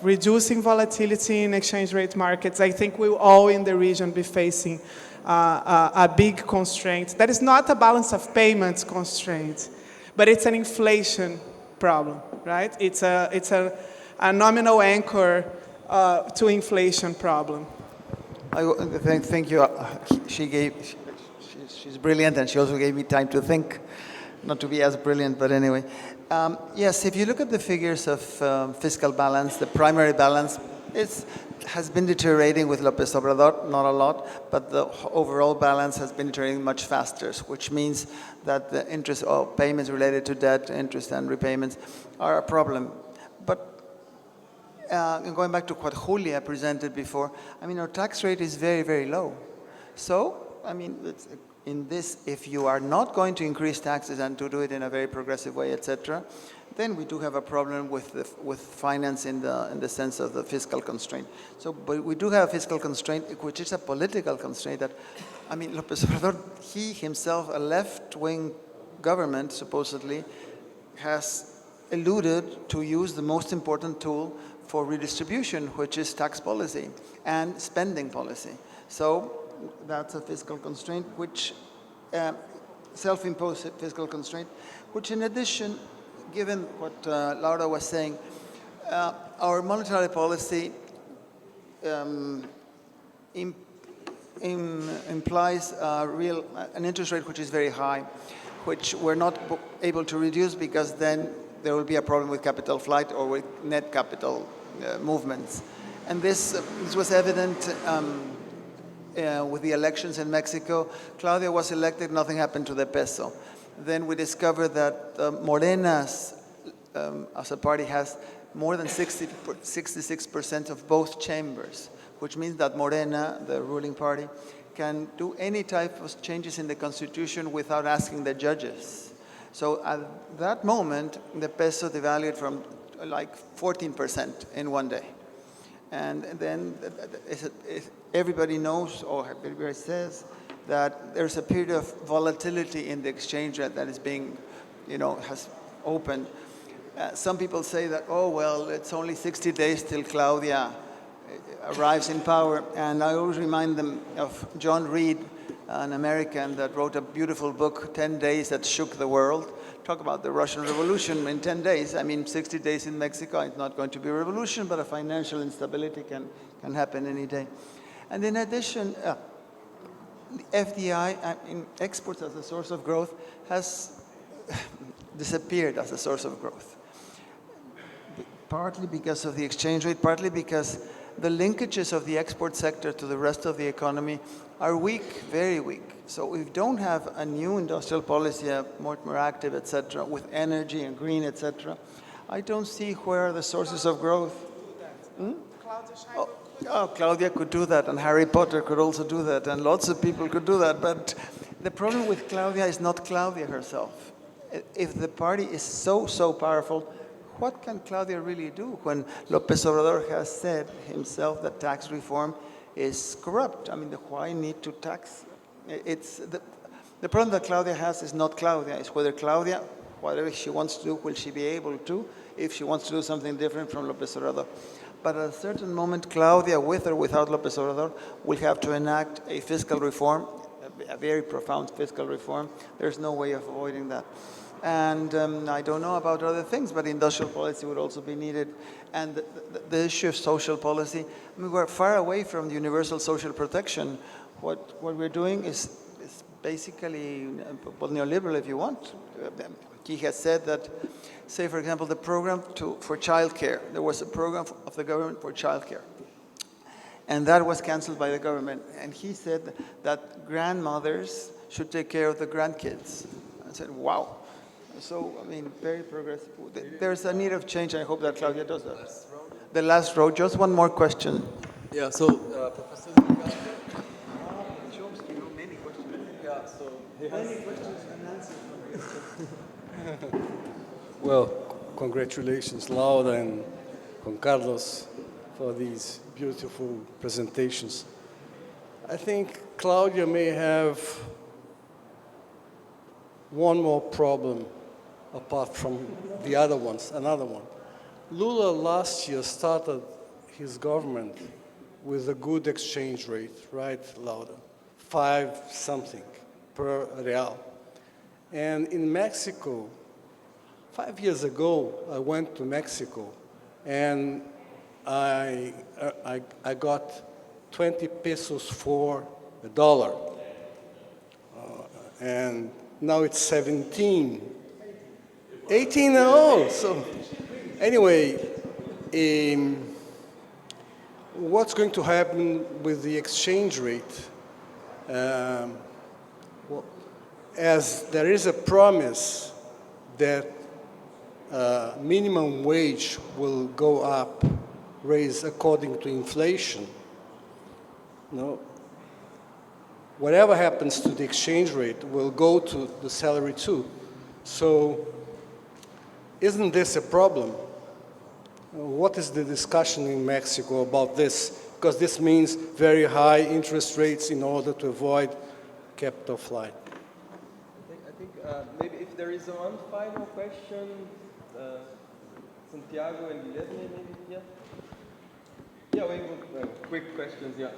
reducing volatility in exchange rate markets, I think we'll all in the region be facing a big constraint. That is not a balance of payments constraint, but it's an inflation problem, right? It's a nominal anchor to inflation problem. Thank you. She's brilliant, and she also gave me time to think, not to be as brilliant, but anyway. Yes, if you look at the figures of fiscal balance, the primary balance has been deteriorating with López Obrador, not a lot, but the overall balance has been deteriorating much faster, which means that the interest or payments related to debt, interest and repayments are a problem. But going back to what Julia presented before, I mean, our tax rate is very, very low. So, I mean, in this, if you are not going to increase taxes and to do it in a very progressive way, etc., then we do have a problem with finance in the sense of the fiscal constraint. So, but we do have a fiscal constraint, which is a political constraint that, I mean, López Obrador, he himself, a left-wing government, supposedly, has alluded to use the most important tool for redistribution, which is tax policy and spending policy. So that's a fiscal constraint, which self-imposed fiscal constraint, which in addition, given what Laura was saying, our monetary policy implies an interest rate which is very high, which we're not able to reduce because then there will be a problem with capital flight or with net capital movements. And this was evident with the elections in Mexico. Claudia was elected, nothing happened to the peso. Then we discovered that Morena's, as a party, has more than 66% of both chambers, which means that Morena, the ruling party, can do any type of changes in the constitution without asking the judges. So at that moment, the peso devalued from like 14% in one day. And then everybody knows, or everybody says, that there's a period of volatility in the exchange rate that is being, has opened. Some people say that, oh, well, it's only 60 days till Claudia arrives in power. And I always remind them of John Reed, an American that wrote a beautiful book, 10 Days That Shook the World. Talk about the Russian Revolution in 10 days. I mean, 60 days in Mexico, it's not going to be a revolution, but a financial instability can happen any day. And in addition, the FDI, exports as a source of growth, has disappeared as a source of growth. Partly because of the exchange rate, partly because the linkages of the export sector to the rest of the economy are weak, very weak. So if we don't have a new industrial policy, more active, et cetera, with energy and green, et cetera, I don't see where are the sources of growth. Claudia could do that, and Harry Potter could also do that, and lots of people could do that. But the problem with Claudia is not Claudia herself. If the party is so powerful, what can Claudia really do when López Obrador has said himself that tax reform is corrupt? I mean, why need to tax? It's the problem that Claudia has is not Claudia. It's whether Claudia, whatever she wants to do, will she be able to, if she wants to do something different from López Obrador. But at a certain moment, Claudia, with or without López Obrador, will have to enact a fiscal reform, a very profound fiscal reform. There's no way of avoiding that. And I don't know about other things, but industrial policy would also be needed. And the issue of social policy, I mean, we're far away from universal social protection. What we're doing is basically neoliberal, if you want. He has said that, say, for example, the program for childcare. There was a program of the government for childcare. And that was canceled by the government. And he said that grandmothers should take care of the grandkids. I said, wow. So, I mean, very progressive. There's a need of change. I hope that Claudia does that. The last row. Just one more question. Yeah, so, Professor Many questions. yeah, so Many questions and answers. Well, congratulations, Laura and Juan Carlos, for these beautiful presentations. I think Claudia may have one more problem apart from the other ones, another one. Lula last year started his government with a good exchange rate, right, Laura? 5 something per real. And in Mexico, 5 years ago, I went to Mexico and I got 20 pesos for a dollar. And now it's 17. 18 and all. So anyway, what's going to happen with the exchange rate? As there is a promise that minimum wage will go up, raised according to inflation, whatever happens to the exchange rate will go to the salary too. So isn't this a problem? What is the discussion in Mexico about this? Because this means very high interest rates in order to avoid capital flight. I think maybe if there is one final question, Santiago and Guilherme, maybe, yeah? Yeah, we will, quick questions, yeah.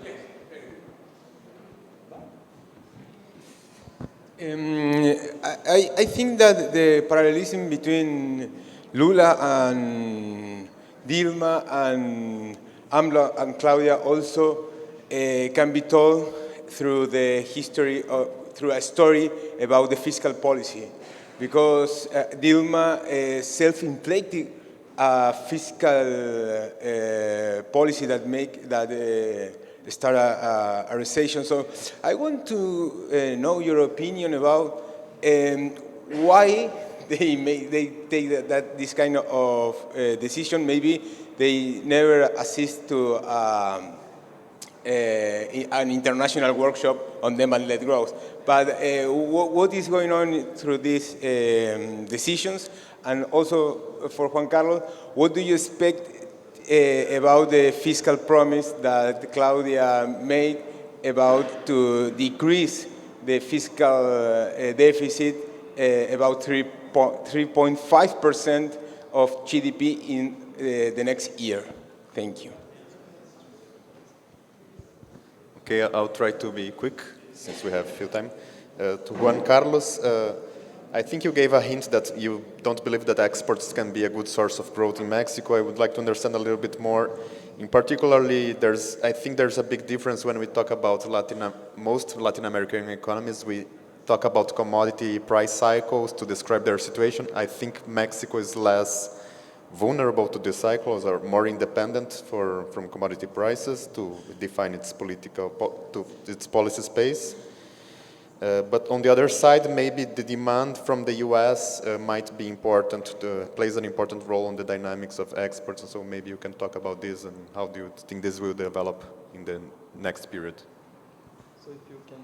I think that the parallelism between Lula and Dilma and AMLO and Claudia also can be told through the history, through a story about the fiscal policy, because Dilma self-inflicted a fiscal policy that start a recession. So I want to know your opinion about why they take this kind of decision. Maybe they never assist to an international workshop on demand-led growth. But what is going on through these decisions? And also for Juan Carlos, what do you expect about the fiscal promise that Claudia made about to decrease the fiscal deficit about 3.5% of GDP in the next year? Thank you. Okay, I'll try to be quick since we have few time. To Juan Carlos, I think you gave a hint that you don't believe that exports can be a good source of growth in Mexico. I would like to understand a little bit more. In particularly, I think there's a big difference when we talk about most Latin American economies. We talk about commodity price cycles to describe their situation. I think Mexico is less vulnerable to these cycles, or more independent from commodity prices to define its policy space. But on the other side, maybe the demand from the US might be important, plays an important role on the dynamics of exports. And so maybe you can talk about this and how do you think this will develop in the next period? So if you can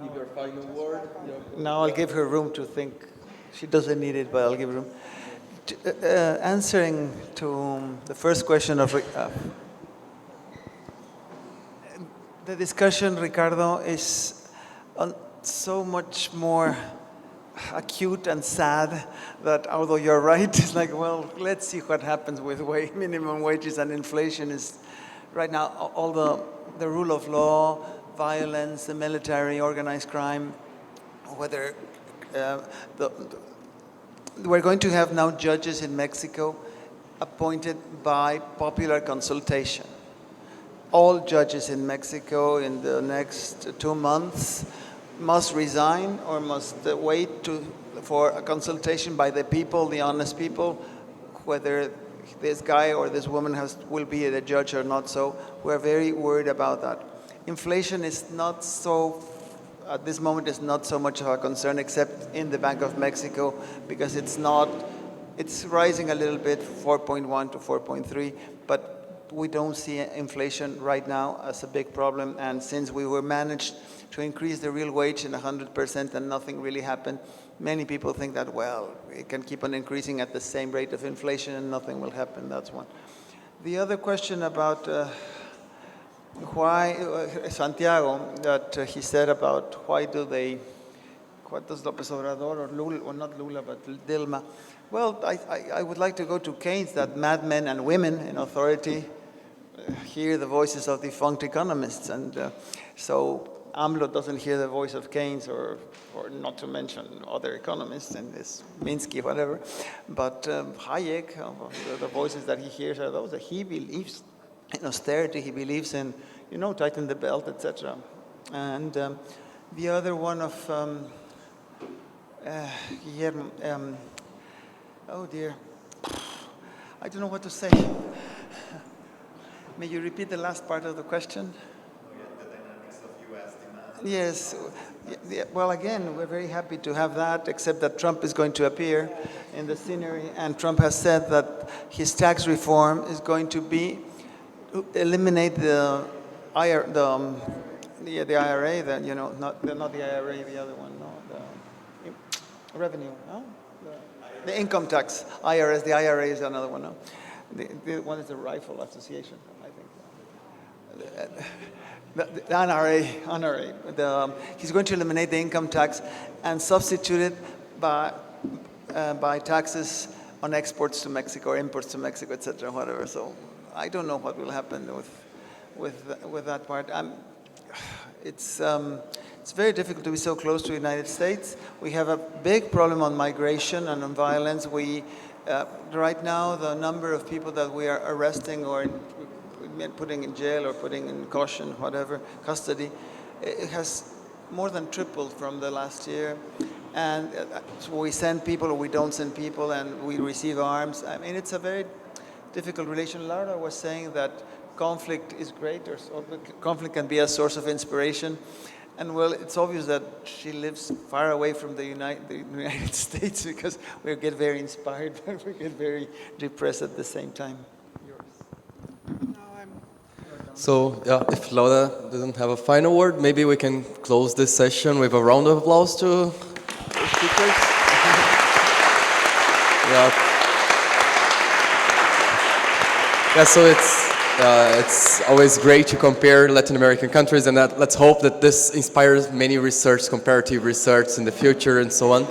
give your final word. Now I'll give her room to think. She doesn't need it, but I'll give her room. Answering to the first question of the discussion, Ricardo, is so much more acute and sad that although you're right, it's like, well, let's see what happens with minimum wages and inflation is right now all the rule of law, violence, the military, organized crime, whether we're going to have now judges in Mexico appointed by popular consultation. All judges in Mexico in the next 2 months must resign or must wait for a consultation by the people, the honest people, whether this guy or this woman will be the judge or not. So we're very worried about that. Inflation is not so, at this moment, is not so much of a concern except in the Bank of Mexico because it's rising a little bit, 4.1 to 4.3, but we don't see inflation right now as a big problem. And since we were managed to increase the real wage in 100% and nothing really happened, many people think that, well, it can keep on increasing at the same rate of inflation and nothing will happen. That's one. The other question about why, Santiago, that he said about what does López Obrador or Lula, or not Lula, but Dilma. Well, I would like to go to Keynes, that madmen and women in authority hear the voices of defunct economists. And so AMLO doesn't hear the voice of Keynes or not to mention other economists, and this Minsky, whatever. But Hayek, the voices that he hears are those that he believes in austerity, he believes in, tighten the belt, etc. And the other one of Guilherme, oh dear, I don't know what to say. May you repeat the last part of the question? The dynamics of US demand. Yes. Well, again, we're very happy to have that, except that Trump is going to appear in the scenery, and Trump has said that his tax reform is going to be eliminate the IRA, not the IRA, not the IRA, the other one, no, the revenue, no? The income tax, IRS, the IRA is another one, no? The one is the Rifle Association, I think. The NRA. He's going to eliminate the income tax and substitute it by taxes on exports to Mexico or imports to Mexico, etc., whatever. So I don't know what will happen with that part. It's very difficult to be so close to the United States. We have a big problem on migration and on violence. Right now, the number of people that we are arresting or putting in jail or putting in caution, whatever, custody, it has more than tripled from the last year. And so we send people or we don't send people, and we receive arms. I mean, it's a very difficult relation. Laura was saying that conflict is great, or conflict can be a source of inspiration. And well, it's obvious that she lives far away from the United States, because we get very inspired, but we get very depressed at the same time. So, yeah, if Laura doesn't have a final word, maybe we can close this session with a round of applause to the speakers. Yeah, so it's always great to compare Latin American countries, and let's hope that this inspires many research, comparative research in the future and so on.